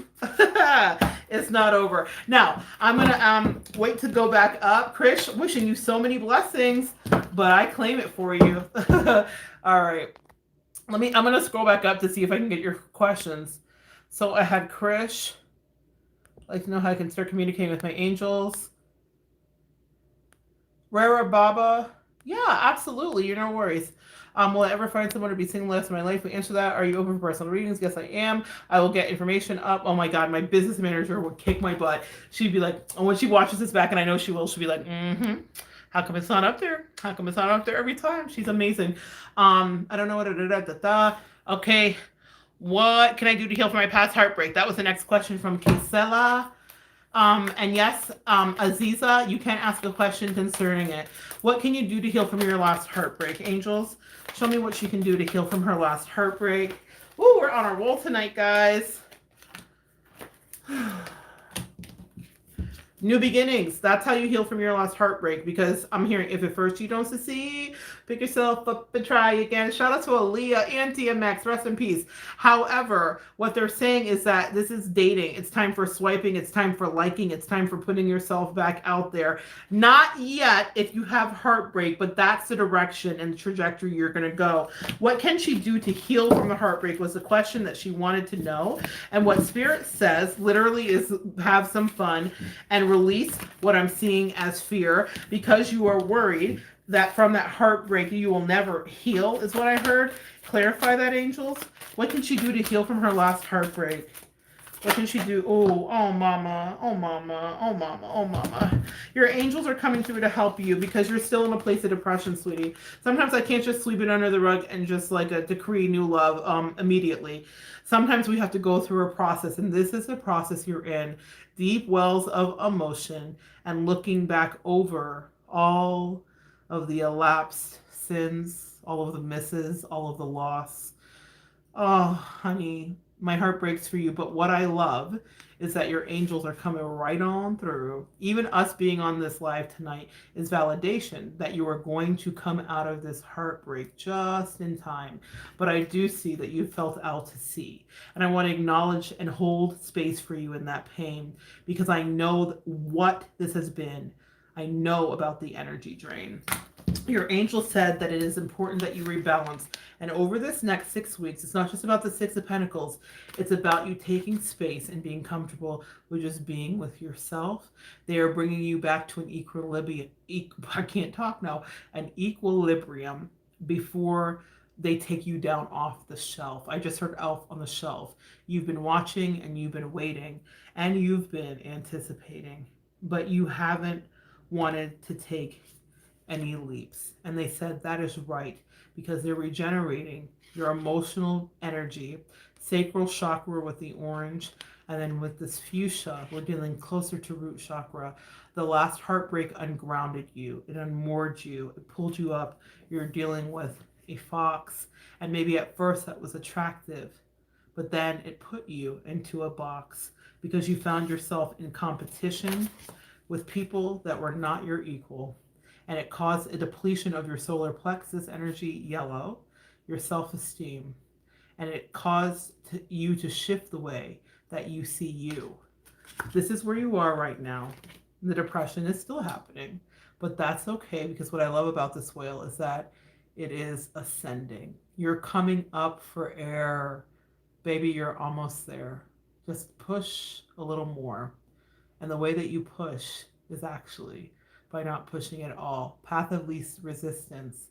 It's not over. Now, I'm going to wait to go back up. Krish, wishing you so many blessings, but I claim it for you. All right. I'm going to scroll back up to see if I can get your questions. So I had Krish. I'd like to know how I can start communicating with my angels. Rara Baba. Yeah, absolutely. You're no worries. Will I ever find someone to be single the rest of my life? We answer that. Are you open for personal readings? Yes, I am. I will get information up. Oh my God, my business manager would kick my butt. She'd be like, oh, when she watches this back, and I know she will, she'll be like, how come it's not up there? How come it's not up there every time? She's amazing. I don't know what. Okay. What can I do to heal from my past heartbreak? That was the next question from Kisela. And yes, Aziza, you can ask a question concerning it. What can you do to heal from your last heartbreak? Angels, show me what she can do to heal from her last heartbreak. Ooh, we're on a roll tonight, guys. New beginnings. That's how you heal from your last heartbreak, because I'm hearing if at first you don't succeed, pick yourself up and try again. Shout out to Aaliyah and DMX. Rest in peace. However, what they're saying is that this is dating. It's time for swiping. It's time for liking. It's time for putting yourself back out there. Not yet if you have heartbreak, but that's the direction and the trajectory you're going to go. What can she do to heal from the heartbreak was the question that she wanted to know. And what Spirit says literally is have some fun and release what I'm seeing as fear, because you are worried that from that heartbreak you will never heal, is what I heard. Clarify that, angels. What can she do to heal from her last heartbreak? What can she do? Oh, mama, oh, mama, oh, mama, oh, mama. Your angels are coming through to help you, because you're still in a place of depression, sweetie. Sometimes I can't just sweep it under the rug and just like a decree new love immediately. Sometimes we have to go through a process, and this is the process you're in. Deep wells of emotion and looking back over all of the elapsed sins, all of the misses, all of the loss. Oh, honey, My heart breaks for you. But what I love is that your angels are coming right on through. Even us being on this live tonight is validation that you are going to come out of this heartbreak just in time. But I do see that you felt out to sea. And I want to acknowledge and hold space for you in that pain because I know what this has been. I know about the energy drain. Your angel said that it is important that you rebalance. And over this next 6 weeks, it's not just about the Six of Pentacles. It's about you taking space and being comfortable with just being with yourself. They are bringing you back to an equilibrium. I can't talk now. An equilibrium before they take you down off the shelf. I just heard Elf on the Shelf. You've been watching and you've been waiting and you've been anticipating, but you haven't wanted to take any leaps. And they said that is right because they're regenerating your emotional energy, sacral chakra with the orange, and then with this fuchsia, we're dealing closer to root chakra. The last heartbreak ungrounded you, it unmoored you, it pulled you up. You're dealing with a fox, and maybe at first that was attractive, but then it put you into a box because you found yourself in competition with people that were not your equal. And it caused a depletion of your solar plexus energy, yellow, your self-esteem. And it caused you to shift the way that you see you. This is where you are right now. The depression is still happening, but that's okay because what I love about this whale is that it is ascending. You're coming up for air. Baby, you're almost there. Just push a little more. And the way that you push is actually by not pushing at all. Path of least resistance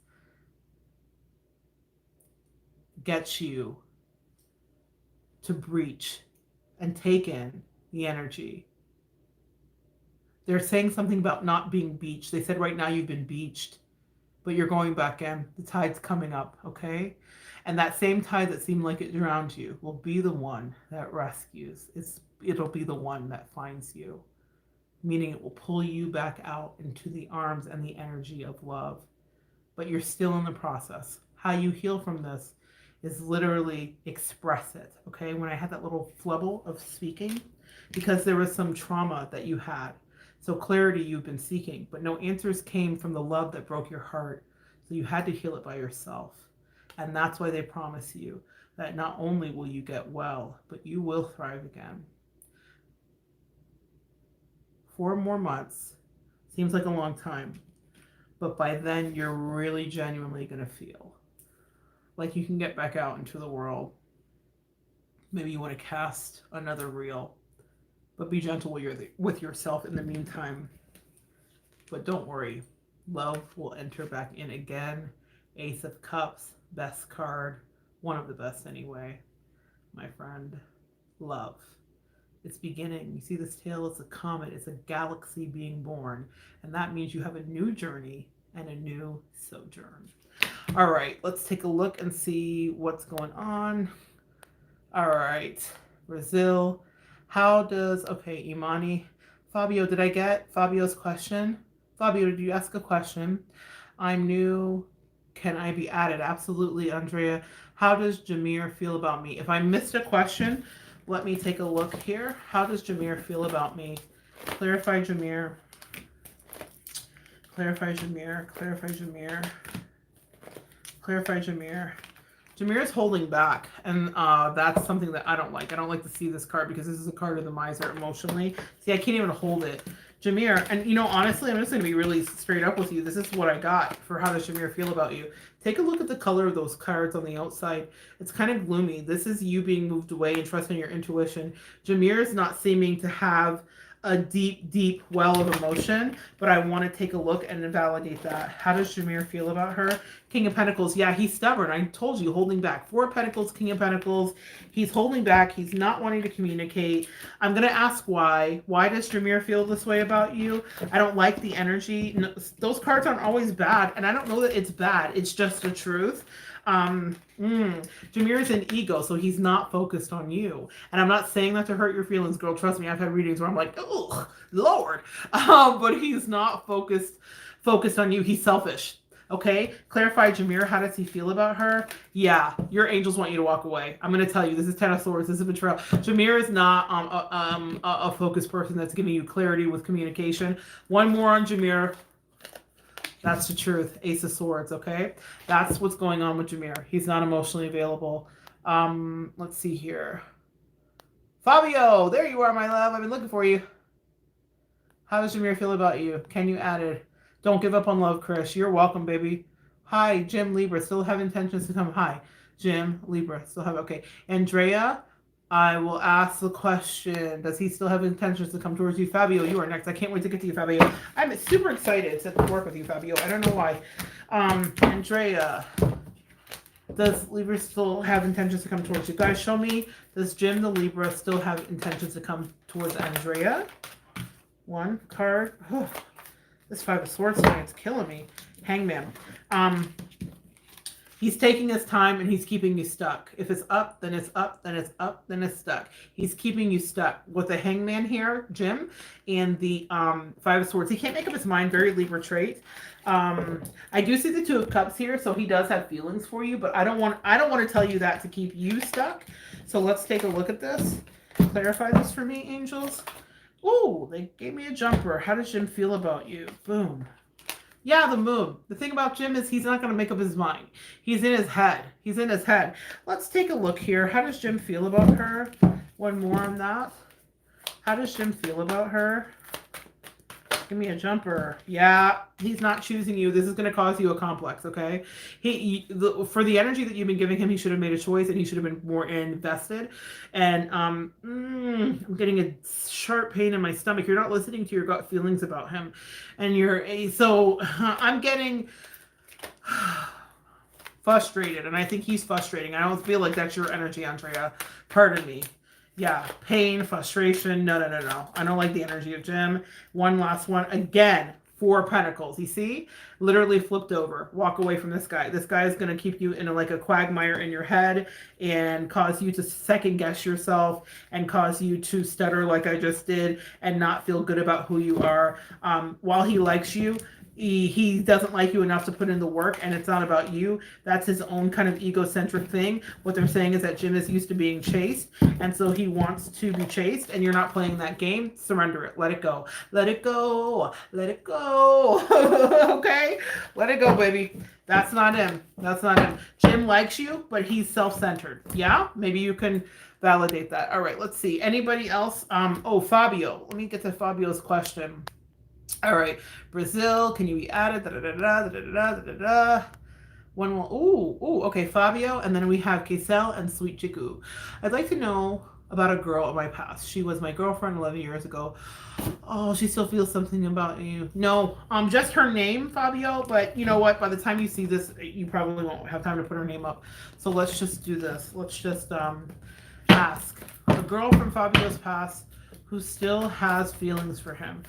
gets you to breach and take in the energy. They're saying something about not being beached. They said right now you've been beached, but you're going back in. The tide's coming up, okay? And that same tide that seemed like it drowned you will be the one that rescues. It'll be the one that finds you. Meaning it will pull you back out into the arms and the energy of love. But you're still in the process. How you heal from this is literally express it, okay? When I had that little flubble of speaking, because there was some trauma that you had. So clarity you've been seeking, but no answers came from the love that broke your heart. So you had to heal it by yourself. And that's why they promise you that not only will you get well, but you will thrive again. 4 more months seems like a long time, but by then you're really genuinely going to feel like you can get back out into the world. Maybe you want to cast another reel, but be gentle with yourself in the meantime. But don't worry, love will enter back in again. Ace of Cups, best card, one of the best anyway, my friend. Love. It's beginning. You see this tail, it's a comet, it's a galaxy being born. And that means you have a new journey and a new sojourn. All right, let's take a look and see what's going on. All right, Brazil. How does, okay, Imani. Fabio, did I get Fabio's question? Fabio, did you ask a question? I'm new. Can I be added? Absolutely, Andrea. How does Jameer feel about me? If I missed a question, let me take a look here. How does Jameer feel about me? Clarify Jameer. Clarify Jameer. Clarify Jameer. Clarify Jameer. Jameer is holding back, and that's something that I don't like. I don't like to see this card because this is a card of the miser emotionally. See, I can't even hold it. Jameer, and you know, honestly, I'm just going to be really straight up with you. This is what I got for how does Jameer feel about you. Take a look at the color of those cards on the outside. It's kind of gloomy. This is you being moved away and trusting your intuition. Jameer is not seeming to have a deep, deep well of emotion, but I want to take a look and validate that. How does Jameer feel about her? King of Pentacles, yeah, he's stubborn. I told you, holding back. 4 of Pentacles, King of Pentacles. He's holding back. He's not wanting to communicate. I'm going to ask why. Why does Jameer feel this way about you? I don't like the energy. No, those cards aren't always bad, and I don't know that it's bad. It's just the truth. Jameer is an ego, so he's not focused on you. And I'm not saying that to hurt your feelings, girl. Trust me, I've had readings where I'm like, oh, Lord. But he's not focused on you. He's selfish. Okay, clarify Jameer. How does he feel about her? Yeah, your angels want you to walk away. I'm gonna tell you, this is Ten of Swords. This is betrayal. Jameer is not a focused person that's giving you clarity with communication. One more on Jameer. That's the truth. Ace of Swords. Okay, that's what's going on with Jameer. He's not emotionally available. Let's see here. Fabio, there you are, my love. I've been looking for you. How does Jameer feel about you? Can you add it? Don't give up on love, Chris. You're welcome, baby. Hi, Jim Libra. Still have intentions to come. Hi, Jim Libra. Still have, okay. Andrea, I will ask the question. Does he still have intentions to come towards you? Fabio, you are next. I can't wait to get to you, Fabio. I'm super excited to work with you, Fabio. I don't know why. Andrea, does Libra still have intentions to come towards you? Guys, show me. Does Jim the Libra still have intentions to come towards Andrea? One card. Oh, this Five of Swords thing, it's killing me. Hangman. He's taking his time and he's keeping you stuck. If it's up, then it's up, then it's up, then it's stuck. He's keeping you stuck. With the Hangman here, Jim, and the Five of Swords. He can't make up his mind. Very Libra trait. I do see the Two of Cups here, so he does have feelings for you, but I don't want to tell you that to keep you stuck. So let's take a look at this. Clarify this for me, angels. Ooh, they gave me a jumper. How does Jim feel about you? Boom. Yeah, the moon. The thing about Jim is he's not going to make up his mind. He's in his head. He's in his head. Let's take a look here. How does Jim feel about her? One more on that. How does Jim feel about her? Give me a jumper. Yeah, he's not choosing you. This is going to cause you a complex, okay? For the energy that you've been giving him, he should have made a choice and he should have been more invested. And I'm getting a sharp pain in my stomach. You're not listening to your gut feelings about him. And I'm getting frustrated. And I think he's frustrating. I don't feel like that's your energy, Andrea. Pardon me. Yeah, pain, frustration. No. I don't like the energy of Jim. One last one. Again, Four of Pentacles. You see? Literally flipped over. Walk away from this guy. This guy is going to keep you in like a quagmire in your head and cause you to second guess yourself and cause you to stutter like I just did and not feel good about who you are. While he likes you, he doesn't like you enough to put in the work, and it's not about you. That's his own kind of egocentric thing. What they're saying is that Jim is used to being chased, and so he wants to be chased, and you're not playing that game. Surrender it. Let it go. Let it go. Let it go. Okay? Let it go, baby. That's not him. That's not him. Jim likes you, but he's self-centered. Yeah? Maybe you can validate that. All right, let's see. Anybody else? Fabio. Let me get to Fabio's question. All right, Brazil, can you be added? One more. Ooh, okay, Fabio, and then we have Kaysel and Sweet Chiku. I'd like to know about a girl in my past. She was my girlfriend 11 years ago. Oh, she still feels something about you. No, just her name, Fabio, but you know what? By the time you see this, you probably won't have time to put her name up. So let's just do this. Let's just ask a girl from Fabio's past who still has feelings for him.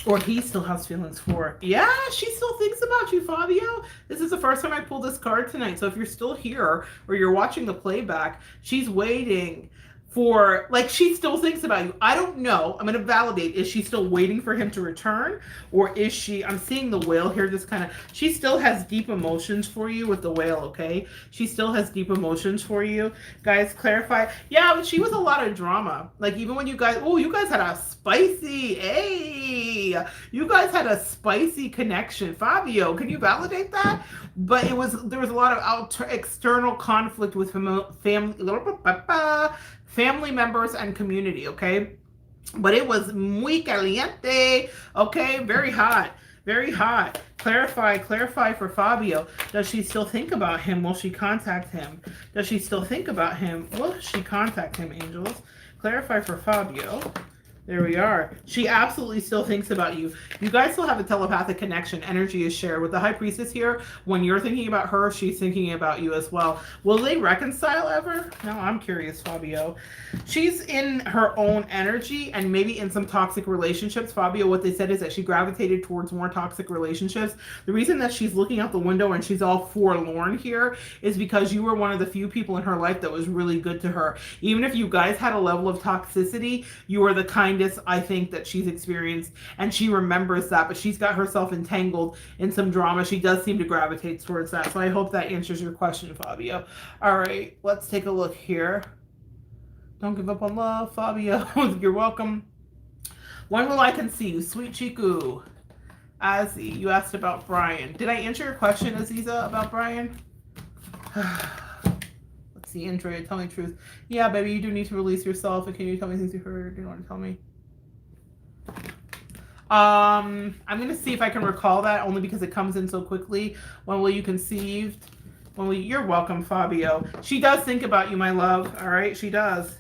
Or he still has feelings for her. Yeah, she still thinks about you, Fabio. This is the first time I pulled this card tonight. So if you're still here or you're watching the playback, she's waiting for, like, she still thinks about you. I don't know. I'm going to validate. Is she still waiting for him to return? Or is she, I'm seeing the whale here, just kind of, she still has deep emotions for you with the whale, okay? She still has deep emotions for you. Guys, clarify. Yeah, but she was a lot of drama. Like, even when you guys had a spicy, you guys had a spicy connection. Fabio, can you validate that? But there was a lot of external conflict with family members and community, okay? But it was muy caliente, okay? Very hot, very hot. Clarify for Fabio. Does she still think about him? Will she contact him? Does she still think about him? Will she contact him, angels? Clarify for Fabio. There we are. She absolutely still thinks about you. You guys still have a telepathic connection. Energy is shared. With the High Priestess here, when you're thinking about her, she's thinking about you as well. Will they reconcile ever? No, I'm curious, Fabio. She's in her own energy and maybe in some toxic relationships. Fabio, what they said is that she gravitated towards more toxic relationships. The reason that she's looking out the window and she's all forlorn here is because you were one of the few people in her life that was really good to her. Even if you guys had a level of toxicity, you were the kind horrendous I think that she's experienced, and she remembers that, but she's got herself entangled in some drama. She does seem to gravitate towards that. So I hope that answers your question, Fabio. All right, let's take a look here. Don't give up on love, Fabio. You're welcome. When will I conceive? Sweet Chiku. Azzy, you asked about Brian. Did I answer your question, Aziza, about Brian? Let's see, Andrea, tell me the truth. Yeah, baby, you do need to release yourself. And can you tell me things you heard? Do you want to tell me? I'm going to see if I can recall that, only because it comes in so quickly. When will you conceive? You're welcome, Fabio. She does think about you, my love. All right, she does.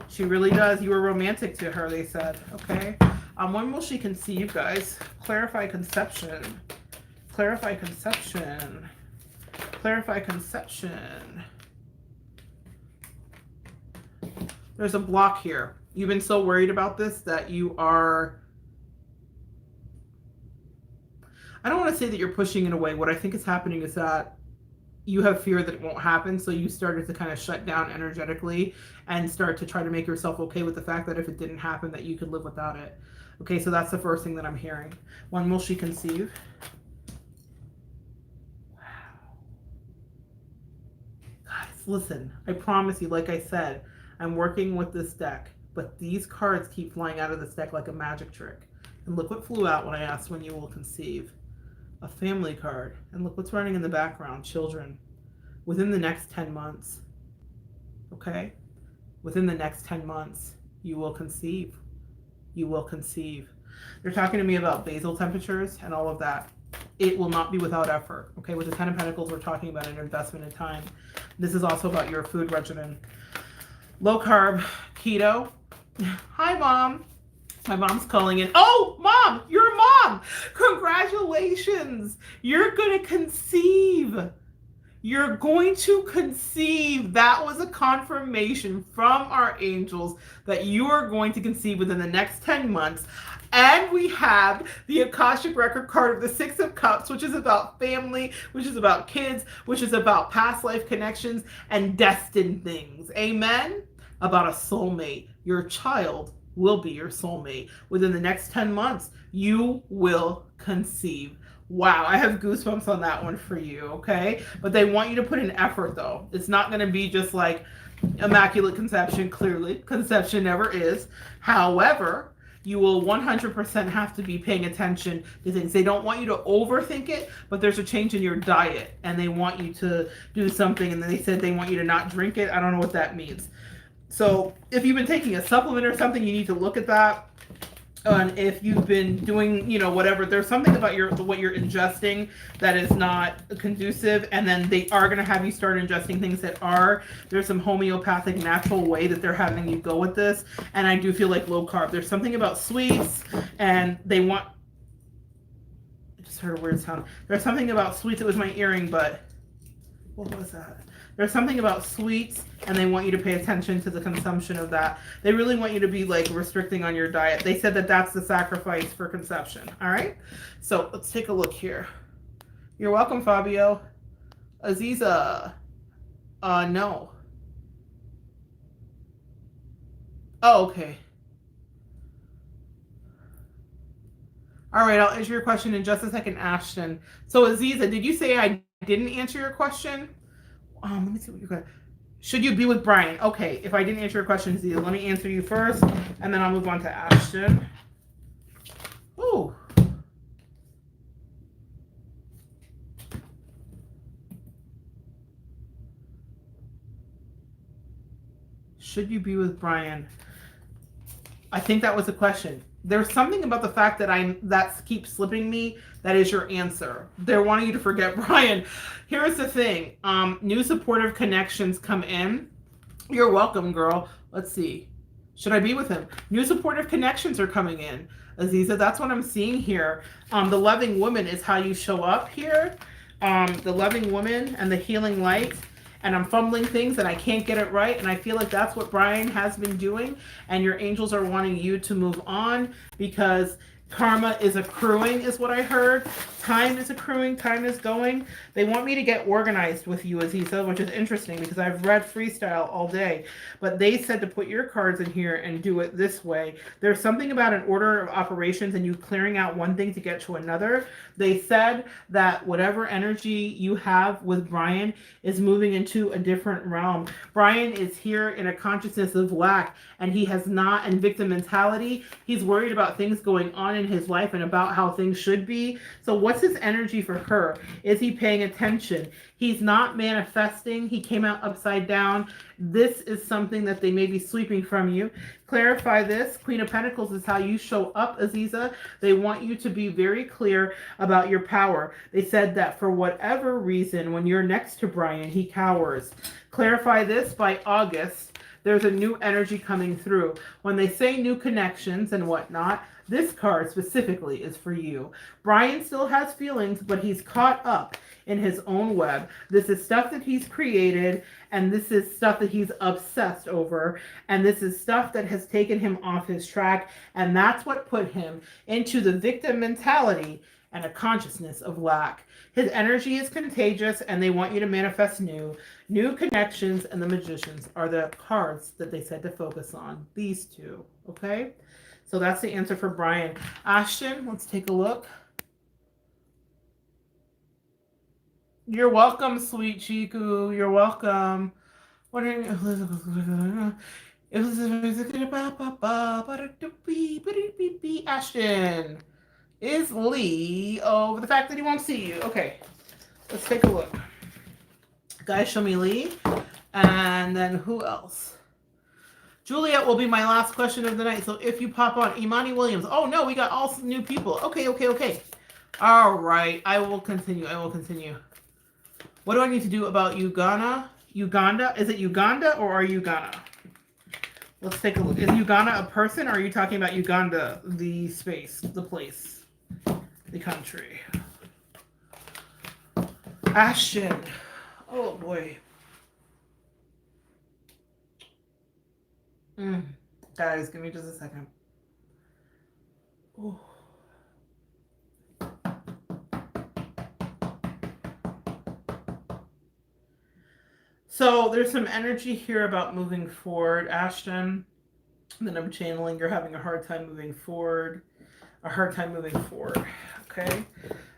She really does. You were romantic to her, they said. Okay. When will she conceive, guys? Clarify conception. Clarify conception. Clarify conception. There's a block here. You've been so worried about this that you are... I don't want to say that you're pushing it away. What I think is happening is that you have fear that it won't happen, so you started to kind of shut down energetically and start to try to make yourself okay with the fact that if it didn't happen, that you could live without it. Okay, so that's the first thing that I'm hearing. When will she conceive? Wow. Guys, listen, I promise you, like I said, I'm working with this deck, but these cards keep flying out of this deck like a magic trick. And look what flew out when I asked when you will conceive. A family card. And look what's running in the background. Children. Within the next 10 months. Okay? Within the next 10 months, you will conceive. You will conceive. They're talking to me about basal temperatures and all of that. It will not be without effort. Okay? With the 10 of Pentacles, we're talking about an investment in time. This is also about your food regimen. Low carb, keto. Hi, Mom. My mom's calling in. Oh, Mom, you're a mom. Congratulations. You're going to conceive. You're going to conceive. That was a confirmation from our angels that you are going to conceive within the next 10 months. And we have the Akashic Record card of the Six of Cups, which is about family, which is about kids, which is about past life connections and destined things. Amen? About a soulmate. Your child will be your soulmate. Within the next 10 months, you will conceive. Wow, I have goosebumps on that one for you, okay? But they want you to put in effort, though. It's not going to be just like immaculate conception, clearly. Conception never is. However, you will 100% have to be paying attention to things. They don't want you to overthink it, but there's a change in your diet, and they want you to do something, and then they said they want you to not drink it. I don't know what that means. So if you've been taking a supplement or something, you need to look at that. And if you've been doing, whatever, there's something about what you're ingesting that is not conducive. And then they are going to have you start ingesting things that are. There's some homeopathic natural way that they're having you go with this. And I do feel like low carb. There's something about sweets, and they want... I just heard a weird sound. There's something about sweets. It was my earring, but what was that? There's something about sweets, and they want you to pay attention to the consumption of that. They really want you to be like restricting on your diet. They said that that's the sacrifice for conception. All right. So let's take a look here. You're welcome, Fabio. Aziza. No. Oh, okay. All right. I'll answer your question in just a second, Ashton. So Aziza, did you say I didn't answer your question? Let me see what you're going to... Should you be with Brian? Okay, if I didn't answer your question, let me answer you first, and then I'll move on to Ashton. Ooh. Should you be with Brian? I think that was a question. There's something about the fact that keeps slipping me. That is your answer. They're wanting you to forget Brian. Here's the thing. New supportive connections come in. You're welcome, girl. Let's see. Should I be with him? New supportive connections are coming in. Aziza, that's what I'm seeing here. The loving woman is how you show up here. The loving woman and the healing light. And I'm fumbling things and I can't get it right. And I feel like that's what Brian has been doing. And your angels are wanting you to move on because Karma is accruing is what I heard. Time is accruing. Time is going. They want me to get organized with you, Aziza, which is interesting because I've read freestyle all day. But they said to put your cards in here and do it this way. There's something about an order of operations and you clearing out one thing to get to another. They said that whatever energy you have with Brian is moving into a different realm. Brian is here in a consciousness of lack, and he has not, and victim mentality. He's worried about things going on in his life and about how things should be. So what's his energy for her? Is he paying attention? He's not manifesting. He came out upside down. This is something that they may be sweeping from you. Clarify this. Queen of Pentacles is how you show up, Aziza. They want you to be very clear about your power. They said that for whatever reason, when you're next to Brian, he cowers. Clarify this by August. There's a new energy coming through. When they say new connections and whatnot, this card specifically is for you. Brian still has feelings, but he's caught up in his own web. This is stuff that he's created, and this is stuff that he's obsessed over, and this is stuff that has taken him off his track, and that's what put him into the victim mentality and a consciousness of lack. His energy is contagious, and they want you to manifest new connections, and the Magicians are the cards that they said to focus on. These two, okay? So that's the answer for Brian. Ashton, let's take a look. You're welcome, sweet Chiku. You're welcome. Wondering Ashton, is Lee over the fact that he won't see you? Okay, let's take a look. Guys, show me Lee. And then who else? Juliet will be my last question of the night. So if you pop on, Imani Williams. Oh no, we got all new people. Okay. All right, I will continue. What do I need to do about Uganda? Uganda? Is it Uganda or are you Ghana? Let's take a look. Is Uganda a person or are you talking about Uganda, the space, the place, the country? Ashton. Oh boy. Guys, give me just a second. Ooh. So there's some energy here about moving forward, Ashton. And then I'm channeling you're having a hard time moving forward. Okay.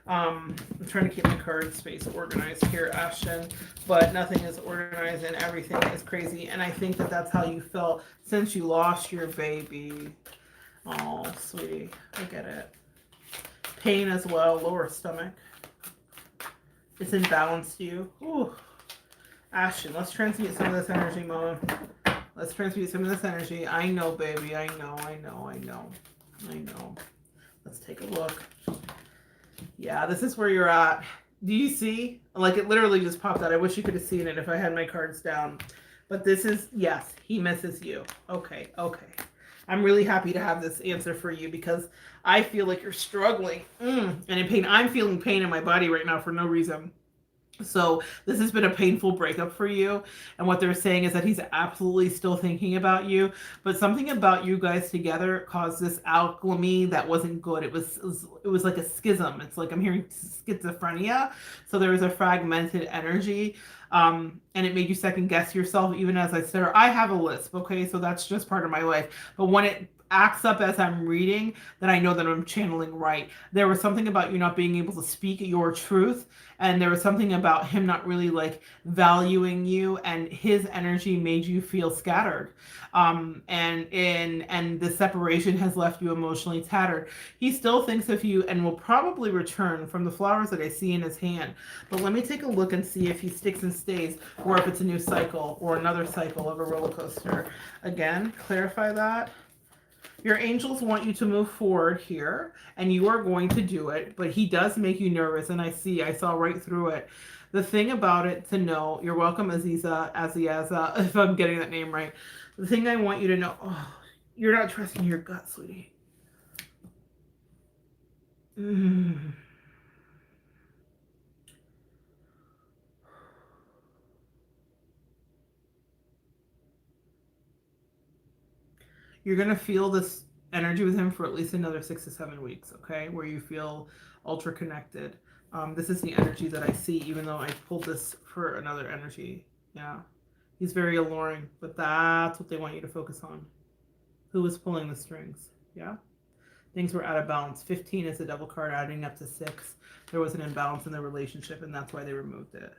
I'm trying to keep my card space organized here, Ashton, but nothing is organized and everything is crazy. And I think that that's how you felt since you lost your baby. Oh, sweetie, I get it. Pain as well, lower stomach. It's imbalanced you. Ooh. Ashton, let's transmute some of this energy, Mama. Let's transmute some of this energy. I know, baby. I know. Let's take a look. Yeah, this is where you're at. Do you see? Like, it literally just popped out. I wish you could have seen it if I had my cards down. But this is, yes, he misses you. Okay. I'm really happy to have this answer for you because I feel like you're struggling and in pain. I'm feeling pain in my body right now for no reason. So this has been a painful breakup for you. And what they're saying is that he's absolutely still thinking about you. But something about you guys together caused this alchemy that wasn't good. It was like a schism. It's like I'm hearing schizophrenia. So there was a fragmented energy. And it made you second guess yourself, even as I said, I have a lisp. Okay, so that's just part of my life. But when it acts up as I'm reading, then I know that I'm channeling right. There was something about you not being able to speak your truth, and there was something about him not really like valuing you, and his energy made you feel scattered. And the separation has left you emotionally tattered. He still thinks of you and will probably return from the flowers that I see in his hand. But let me take a look and see if he sticks and stays, or if it's a new cycle or another cycle of a roller coaster. Again, clarify that. Your angels want you to move forward here, and you are going to do it, but he does make you nervous, and I saw right through it. The thing about it to know, you're welcome, Aziza, if I'm getting that name right. The thing I want you to know, you're not trusting your gut, sweetie. You're going to feel this energy with him for at least another 6 to 7 weeks, okay, where you feel ultra connected. This is the energy that I see, even though I pulled this for another energy. Yeah. He's very alluring, but that's what they want you to focus on. Who was pulling the strings? Yeah. Things were out of balance. 15 is a double card adding up to 6. There was an imbalance in the relationship, and that's why they removed it.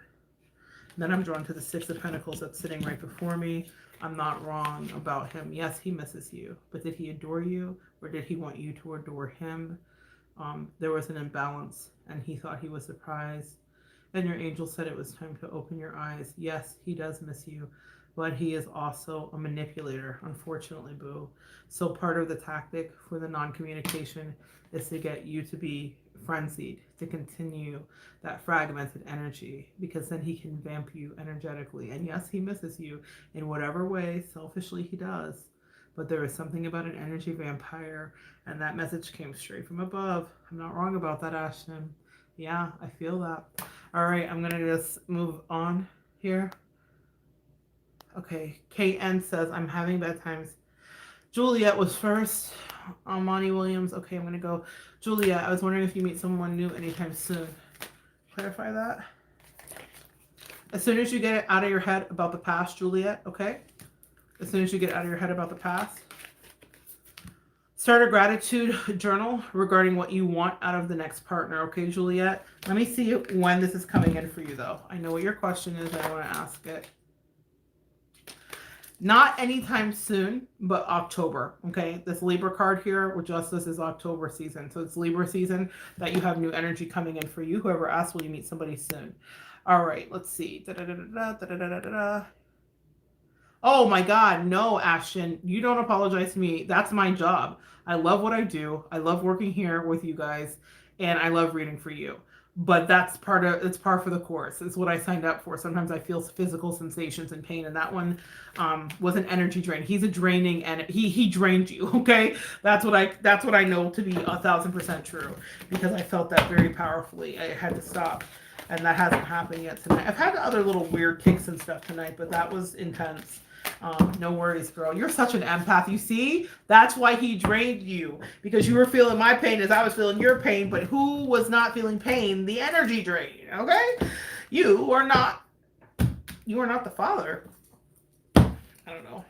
And then I'm drawn to the 6 of Pentacles that's sitting right before me. I'm not wrong about him. Yes, he misses you, but did he adore you, or did he want you to adore him? There was an imbalance, and he thought he was surprised. And your angel said it was time to open your eyes. Yes, he does miss you, but he is also a manipulator, unfortunately, boo. So part of the tactic for the non-communication is to get you to be frenzied, to continue that fragmented energy, because then he can vamp you energetically. And yes, he misses you in whatever way, selfishly, he does. But there is something about an energy vampire, and that message came straight from above. I'm not wrong about that, Ashton. Yeah, I feel that. All right, I'm going to just move on here. Okay, KN says, I'm having bad times. Juliet was first. Monty Williams. Okay, I'm going to go. Juliet, I was wondering if you meet someone new anytime soon. Clarify that. As soon as you get it out of your head about the past, Juliet, okay? As soon as you get out of your head about the past. Start a gratitude journal regarding what you want out of the next partner, okay, Juliet? Let me see when this is coming in for you, though. I know what your question is, and I want to ask it. Not anytime soon, but October, okay? This Libra card here with Justice is October season. So it's Libra season that you have new energy coming in for you. Whoever asked, will you meet somebody soon? All right, let's see. Oh my God, no, Ashton, you don't apologize to me. That's my job. I love what I do. I love working here with you guys, and I love reading for you. But that's it's par for the course. It's what I signed up for. Sometimes I feel physical sensations and pain, and that one was an energy drain. He's a draining, and he drained you. Okay, that's what I know to be 1,000% true, because I felt that very powerfully. I had to stop, and that hasn't happened yet tonight. I've had other little weird kicks and stuff tonight, but that was intense. No worries, girl. You're such an empath. You see, that's why he drained you, because you were feeling my pain as I was feeling your pain. But who was not feeling pain? The energy drain. Okay, you are not the father. I don't know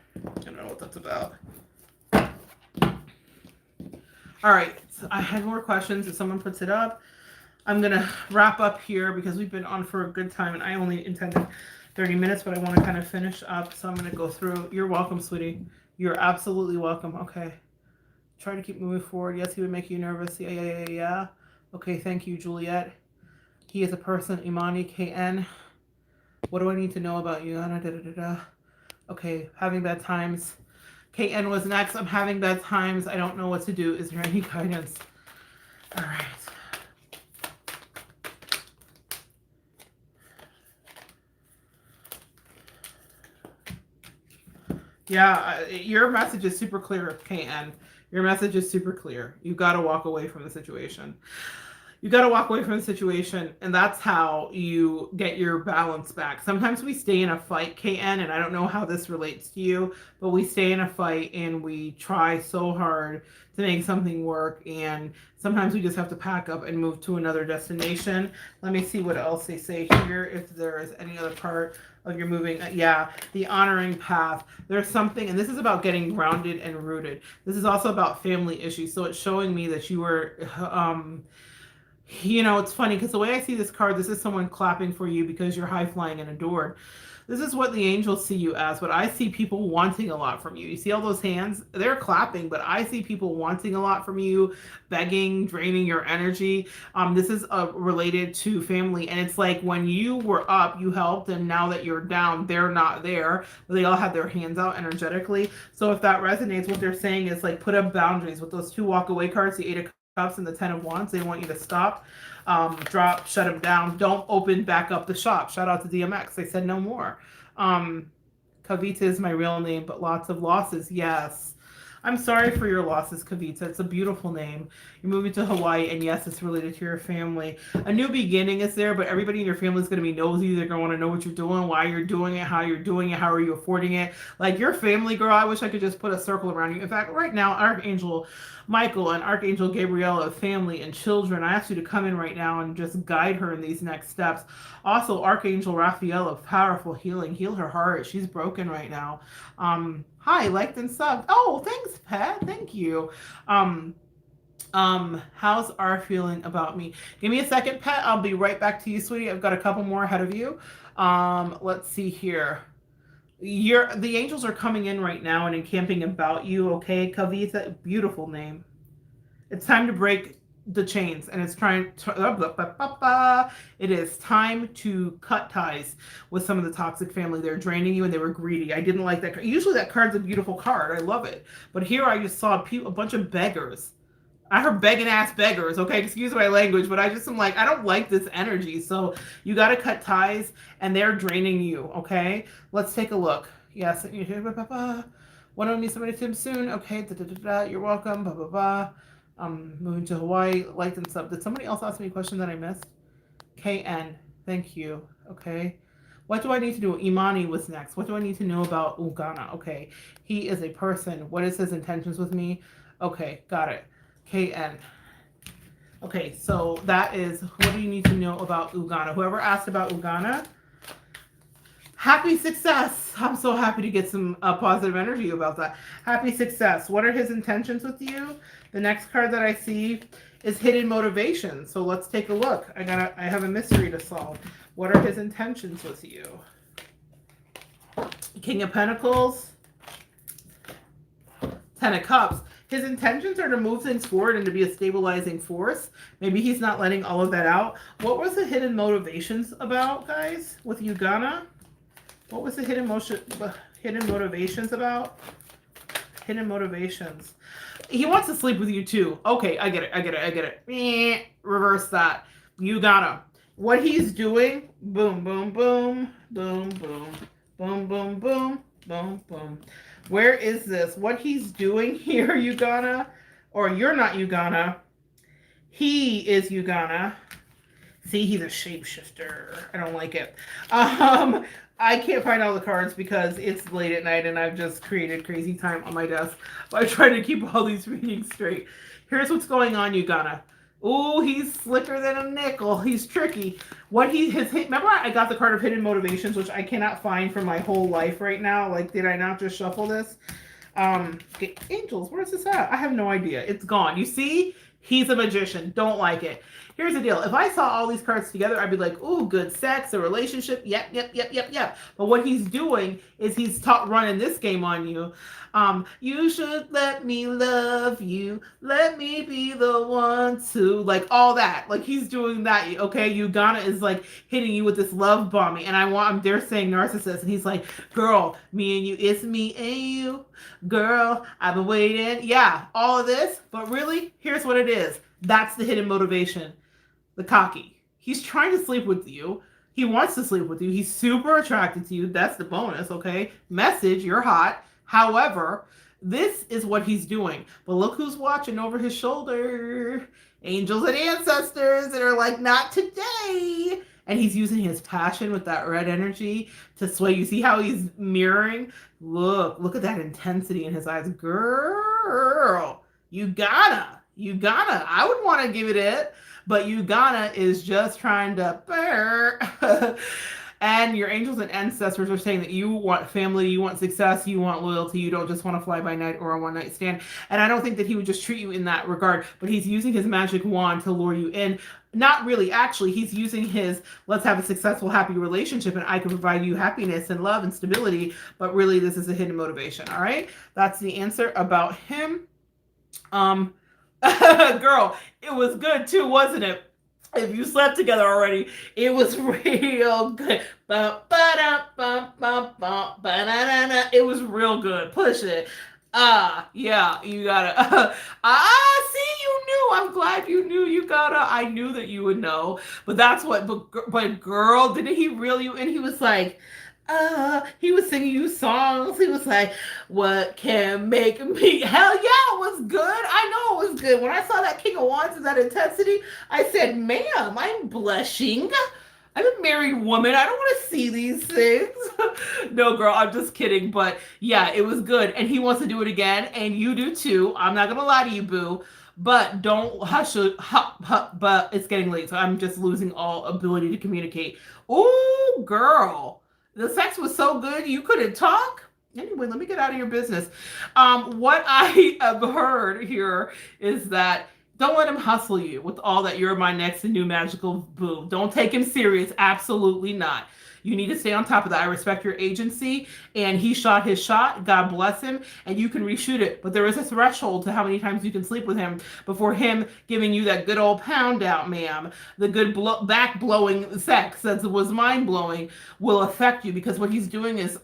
what that's about. All right, so I had more questions. If someone puts it up, I'm gonna wrap up here because we've been on for a good time, and I only intended 30 minutes, but I want to kind of finish up, so I'm going to go through. You're welcome, sweetie. You're absolutely welcome. Okay. Try to keep moving forward. Yes, he would make you nervous. Yeah. Okay, thank you, Juliet. He is a person. Imani, KN. What do I need to know about you? Okay, having bad times. KN was next. I'm having bad times. I don't know what to do. Is there any guidance? All right. Yeah, your message is super clear, KN. Your message is super clear. You got to walk away from the situation. You got to walk away from the situation, and that's how you get your balance back. Sometimes we stay in a fight, KN, and I don't know how this relates to you, but we stay in a fight and we try so hard to make something work, and sometimes we just have to pack up and move to another destination. Let me see what else they say here, if there is any other part of your moving. Yeah, the honoring path. There's something, and this is about getting grounded and rooted. This is also about family issues. So it's showing me that you were, it's funny because the way I see this card, this is someone clapping for you because you're high flying and adored. This is what the angels see you as, but I see people wanting a lot from you. You see all those hands? They're clapping, but I see people wanting a lot from you, begging, draining your energy. This is related to family, and it's like when you were up, you helped, and now that you're down, they're not there. They all have their hands out energetically. So if that resonates, what they're saying is like put up boundaries with those two walk away cards, the 8 of Cups and the 10 of Wands. They want you to stop. Drop, shut them down. Don't open back up the shop. Shout out to DMX. They said no more. Kavita is my real name, but lots of losses. Yes. I'm sorry for your losses, Kavita. It's a beautiful name. You're moving to Hawaii, and yes, it's related to your family. A new beginning is there, but everybody in your family is going to be nosy. They're going to want to know what you're doing, why you're doing it, how you're doing it, how are you affording it. Like your family, girl, I wish I could just put a circle around you. In fact, right now, Archangel Michael and Archangel Gabriel of family and children, I ask you to come in right now and just guide her in these next steps. Also, Archangel Raphael of powerful healing, heal her heart. She's broken right now. Hi, liked and subbed. Oh, thanks, Pat. Thank you. How's our feeling about me? Give me a second, Pat. I'll be right back to you, sweetie. I've got a couple more ahead of you. Let's see here. The angels are coming in right now and encamping about you, okay, Kavitha? Beautiful name. It's time to break the chains, and it's trying to, it is time to cut ties with some of the toxic family. They're draining you and they were greedy. I didn't like that card. Usually that card's a beautiful card. I love it. But here I just saw a bunch of beggars. I heard begging ass beggars, okay? Excuse my language, but I just am like, I don't like this energy. So you got to cut ties, and they're draining you, okay? Let's take a look. Yes, you hear, want to meet somebody Tim soon? Okay, you're welcome, blah, blah, blah. Moving to Hawaii, liked and sub. Did somebody else ask me a question that I missed? KN, thank you, okay? What do I need to do? Imani was next. What do I need to know about Ugana? Okay, he is a person. What is his intentions with me? Okay, got it. KN. Okay, so that is, what do you need to know about Ugana? Whoever asked about Ugana, happy success. I'm so happy to get some positive energy about that. Happy success. What are his intentions with you? The next card that I see is hidden motivation. So let's take a look. I have a mystery to solve. What are his intentions with you? King of Pentacles, Ten of Cups. His intentions are to move things forward and to be a stabilizing force. Maybe he's not letting all of that out. What was the hidden motivations about, guys, with Ugana? What was the hidden motivations about? Hidden motivations. He wants to sleep with you too. Okay, I get it. Reverse that. Ugana. What he's doing, boom, boom, boom, boom, boom, boom, boom, boom, boom, boom. Where is this? What he's doing here, Ugana, or you're not Ugana. He is Ugana. See, he's a shapeshifter. I don't like it. I can't find all the cards because it's late at night and I've just created crazy time on my desk. But I try to keep all these readings straight. Here's what's going on, Ugana. Ooh, he's slicker than a nickel. He's tricky. Remember I got the card of hidden motivations, which I cannot find for my whole life right now. Like, did I not just shuffle this? Okay, angels, where's this at? I have no idea. It's gone. You see? He's a magician. Don't like it. Here's the deal. If I saw all these cards together, I'd be like, ooh, good sex, a relationship. Yep. But what he's doing is he's running this game on you. You should let me love you. Let me be the one to, like, all that. Like, he's doing that, okay? Ugana is, like, hitting you with this love bombing. And I'm dare saying narcissist. And he's like, girl, me and you, it's me and you. Girl, I've been waiting. Yeah, all of this. But really, here's what it is. That's the hidden motivation. The cocky. He's trying to sleep with you. He wants to sleep with you. He's super attracted to you. That's the bonus, okay? Message, you're hot. However, this is what he's doing. But look who's watching over his shoulder. Angels and ancestors that are like, not today. And he's using his passion with that red energy to sway you. See how he's mirroring? Look at that intensity in his eyes. Girl, Ugana. I would want to give it. But Ugana is just trying to and your angels and ancestors are saying that you want family, you want success, you want loyalty, you don't just want to fly by night or a one night stand. And I don't think that he would just treat you in that regard, but he's using his magic wand to lure you in. Not really, actually, he's using his let's have a successful, happy relationship and I can provide you happiness and love and stability, but really this is a hidden motivation, all right? That's the answer about him. Girl, it was good too, wasn't it? If you slept together already, it was real good. It was real good. Push it. Yeah, you gotta. See, you knew. I'm glad you knew. You gotta. I knew that you would know. But that's what. But girl, didn't he reel you in? He was like, He was singing you songs. He was like, what can make me? Hell yeah, it was good. I know it was good. When I saw that King of Wands with that intensity, I said, ma'am, I'm blushing. I'm a married woman. I don't want to see these things. No, girl, I'm just kidding. But yeah, it was good. And he wants to do it again. And you do too. I'm not going to lie to you, boo. But don't hush, but it's getting late. So I'm just losing all ability to communicate. Oh, girl. The sex was so good you couldn't talk. Anyway, let me get out of your business. What I have heard here is that don't let him hustle you with all that you're my next and new magical boo. Don't take him serious. Absolutely not. You need to stay on top of that. I respect your agency, and he shot his shot. God bless him, and you can reshoot it. But there is a threshold to how many times you can sleep with him before him giving you that good old pound out, ma'am. The good back blowing sex that was mind blowing will affect you because what he's doing is he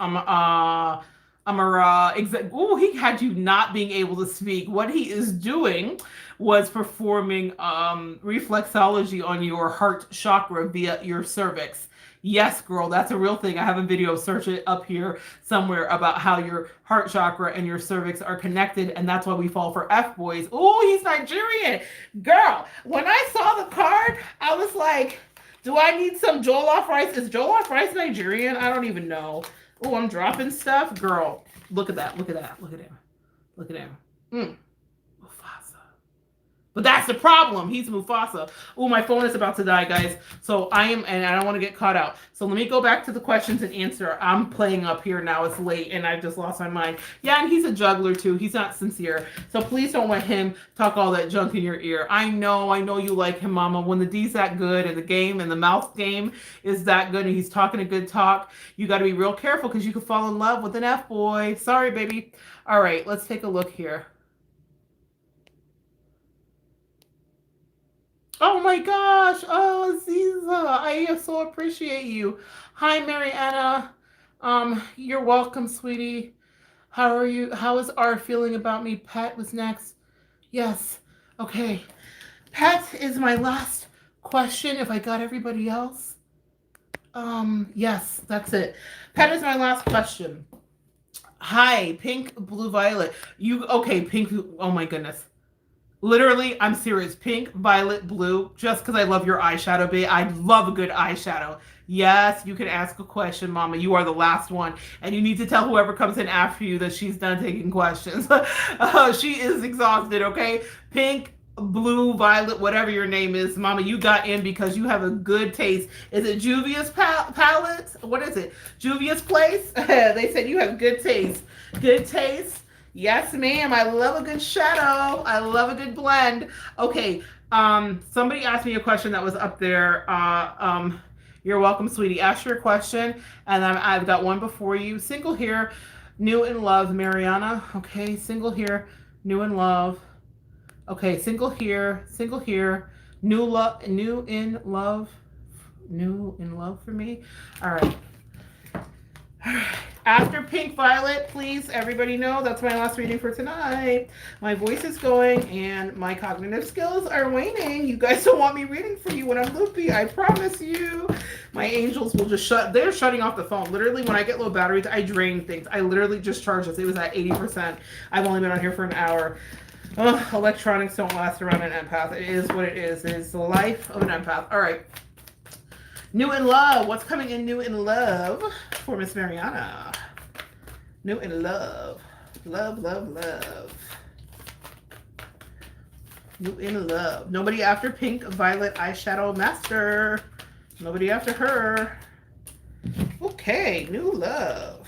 had you not being able to speak. What he is doing was performing reflexology on your heart chakra via your cervix. Yes, girl, that's a real thing. I have a video, search it up here somewhere, about how your heart chakra and your cervix are connected, and that's why we fall for F-boys. Oh, he's Nigerian. Girl, when I saw the card, I was like, do I need some jollof rice? Is jollof rice Nigerian? I don't even know. Oh, I'm dropping stuff. Girl, look at that. Look at that. Look at him. Look at him. Mufasa. But that's the problem. He's Mufasa. Oh, my phone is about to die, guys. So and I don't want to get caught out. So let me go back to the questions and answer. I'm playing up here now. It's late and I've just lost my mind. Yeah, and he's a juggler too. He's not sincere. So please don't let him talk all that junk in your ear. I know you like him, mama. When the D's that good and the game and the mouth game is that good and he's talking a good talk, you got to be real careful because you could fall in love with an F-boy. Sorry, baby. All right, let's take a look here. Oh my gosh. Oh, Ziza, I so appreciate you. Hi, Mariana. You're welcome, sweetie. How are you? How is R feeling about me? Pet was next. Yes. Okay. Pet is my last question if I got everybody else. Yes, that's it. Pet is my last question. Hi, Pink, Blue, Violet. Okay, Pink, oh my goodness. Literally, I'm serious. Pink, violet, blue, just because I love your eyeshadow, babe. I love a good eyeshadow. Yes, you can ask a question, mama. You are the last one. And you need to tell whoever comes in after you that she's done taking questions. She is exhausted, okay? Pink, blue, violet, whatever your name is, mama, you got in because you have a good taste. Is it Juvia's palette? What is it? Juvia's Place? They said you have good taste. Good taste? Yes, ma'am. I love a good shadow. I love a good blend. Okay. Somebody asked me a question that was up there. You're welcome, sweetie. Ask your question, and I've got one before you. Single here, new in love, Mariana. Okay, single here, new in love. Okay, single here, new in love for me. All right. After Pink, Violet, please, everybody know that's my last reading for tonight. My voice is going and my cognitive skills are waning. You guys don't want me reading for you when I'm loopy, I promise you. My angels will just they're shutting off the phone. Literally, when I get low batteries, I drain things. I literally just charged this. It was at 80%. I've only been on here for an hour. Electronics don't last around an empath. It is what it is. It is the life of an empath. All right. New in love. What's coming in new in love for Miss Mariana? New in love. Love, love, love. New in love. Nobody after Pink, Violet, Eyeshadow Master. Nobody after her. Okay, new love.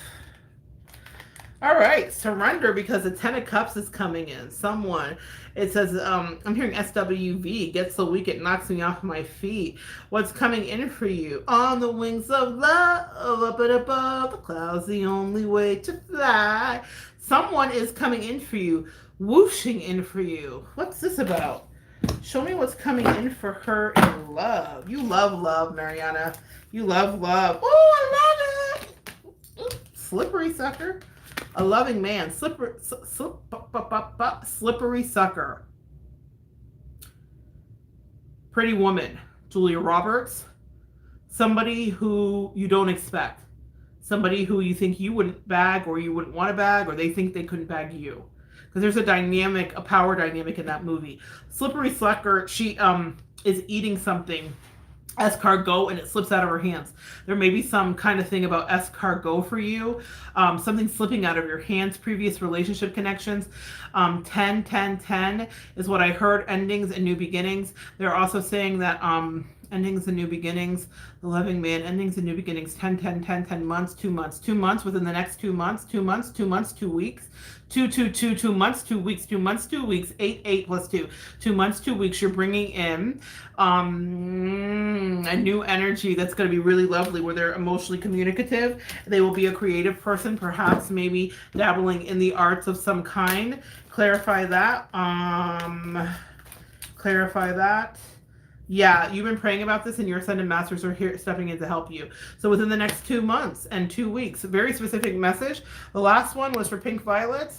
All right, surrender because the 10 of Cups is coming in. Someone, it says, I'm hearing SWV, gets so weak it knocks me off my feet. What's coming in for you? On the wings of love, up and above, the clouds the only way to fly. Someone is coming in for you, whooshing in for you. What's this about? Show me what's coming in for her in love. You love love, Mariana. You love love. Oh, I love it. Ooh, slippery sucker. A loving man, slippery sucker. Pretty woman, Julia Roberts. Somebody who you don't expect. somebody who you think you wouldn't bag or you wouldn't want to bag, or they think they couldn't bag you. Because there's a power dynamic in that movie. Slippery Slacker, she is eating something escargot and it slips out of her hands. There may be some kind of thing about escargot for you, something slipping out of your hands, previous relationship connections. 10, 10, 10 is what I heard, endings and new beginnings. They're also saying that endings and new beginnings, the loving man, endings and new beginnings, 10, 10, 10, 10 months, 2 months, 2 months within the next 2 months, 2 months, 2 months, 2 weeks, 2, 2, 2, 2 months, 2 weeks, 2 months, 2 weeks, 8, 8 plus 2, 2 months, 2 weeks. You're bringing in a new energy that's going to be really lovely, where they're emotionally communicative. They will be a creative person, perhaps maybe dabbling in the arts of some kind. Clarify that. Clarify that. Yeah, you've been praying about this and your ascended masters are here stepping in to help you. So within the next 2 months and 2 weeks, very specific message. The last one was for Pink Violet.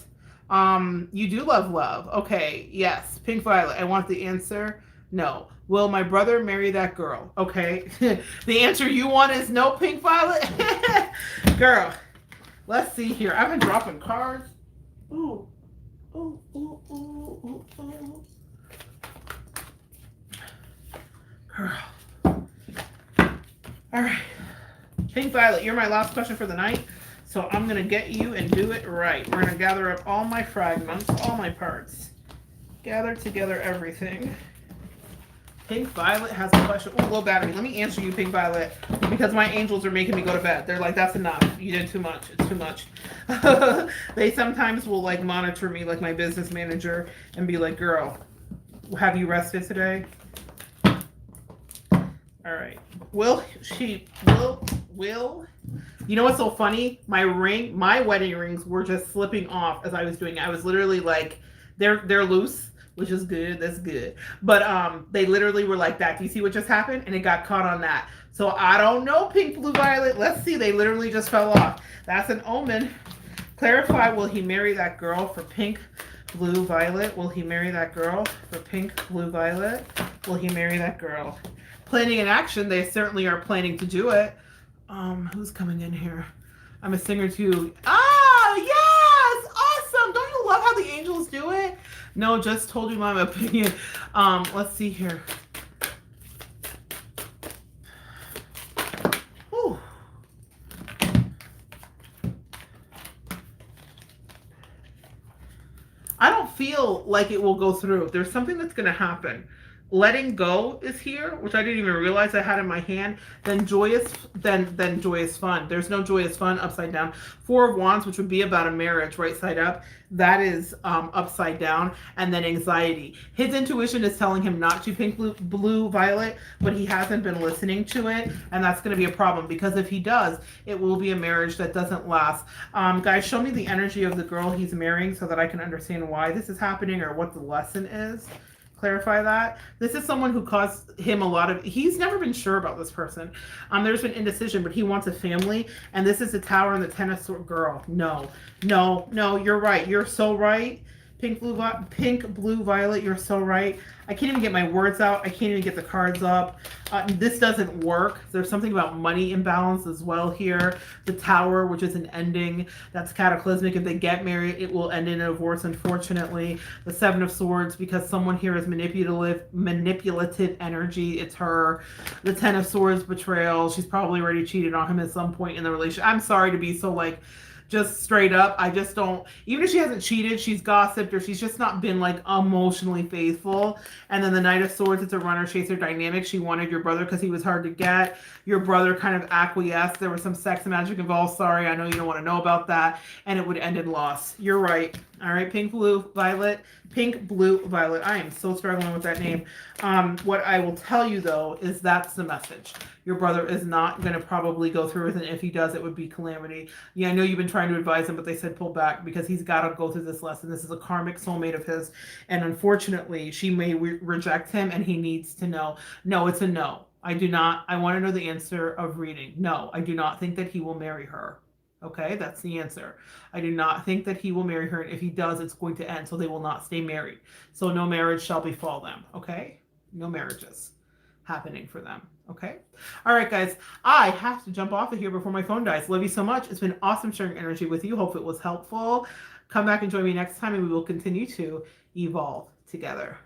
You do love love. Okay, yes, Pink Violet. I want the answer. No. Will my brother marry that girl? Okay. The answer you want is no, Pink Violet. Girl, let's see here. I've been dropping cards. Ooh. Ooh, ooh, ooh, ooh, ooh. Girl. All right. Pink Violet, you're my last question for the night. So I'm going to get you and do it right. We're going to gather up all my fragments, all my parts. Gather together everything. Pink Violet has a question. Oh, low battery. Let me answer you, Pink Violet, because my angels are making me go to bed. They're like, that's enough. You did too much. It's too much. They sometimes will like monitor me like my business manager and be like, girl, have you rested today? All right. Will. You know what's so funny? My wedding rings were just slipping off as I was doing it. I was literally like, they're loose, which is good. That's good. But they literally were like that. Do you see what just happened? And it got caught on that. So I don't know, Pink, Blue, Violet. Let's see. They literally just fell off. That's an omen. Clarify, will he marry that girl for Pink, Blue, Violet? Will he marry that girl for Pink, Blue, Violet? Will he marry that girl? Planning and action, they certainly are planning to do it. Who's coming in here? I'm a singer too. Ah, yes! Awesome! Don't you love how the angels do it? No, just told you my opinion. Let's see here. Whew. I don't feel like it will go through. There's something that's going to happen. Letting go is here, which I didn't even realize I had in my hand. Then joyous fun. There's no joyous fun upside down. 4 of Wands, which would be about a marriage, right side up. That is upside down. And then anxiety. His intuition is telling him not to Pink, Blue, Violet, but he hasn't been listening to it, and that's going to be a problem, because if he does, it will be a marriage that doesn't last. Guys, show me the energy of the girl he's marrying so that I can understand why this is happening or what the lesson is. Clarify that. This is someone who caused him a lot of, he's never been sure about this person. There's been indecision, but he wants a family, and this is the Tower and the Ten of Swords. Girl, no, you're right. You're so right. Pink, Blue, Violet, you're so right. I can't even get my words out. I can't even get the cards up. This doesn't work. There's something about money imbalance as well here. The Tower, which is an ending. That's cataclysmic. If they get married, it will end in a divorce, unfortunately. The 7 of Swords, because someone here is manipulative energy. It's her. The 10 of Swords, betrayal. She's probably already cheated on him at some point in the relationship. I'm sorry to be so like, just straight up, I just don't, even if she hasn't cheated, she's gossiped, or she's just not been like emotionally faithful. And then the Knight of Swords, it's a runner chaser dynamic. She wanted your brother because he was hard to get. Your brother kind of acquiesced. There was some sex and magic involved. Sorry, I know you don't want to know about that. And it would end in loss. You're right. All right, Pink, Blue, Violet. Pink, Blue, Violet. I am so struggling with that name. What I will tell you, though, is that's the message. Your brother is not going to probably go through with it. If he does, it would be calamity. Yeah, I know you've been trying to advise him, but they said pull back because he's got to go through this lesson. This is a karmic soulmate of his. And unfortunately, she may reject him, and he needs to know. No, it's a no. I do not. I want to know the answer of reading. No, I do not think that he will marry her. Okay, that's the answer. I do not think that he will marry her. And if he does, it's going to end. So they will not stay married. So no marriage shall befall them. Okay? No marriages. happening for them. Okay. All right, guys. I have to jump off of here before my phone dies. Love you so much. It's been awesome sharing energy with you. Hope it was helpful. Come back and join me next time, and we will continue to evolve together.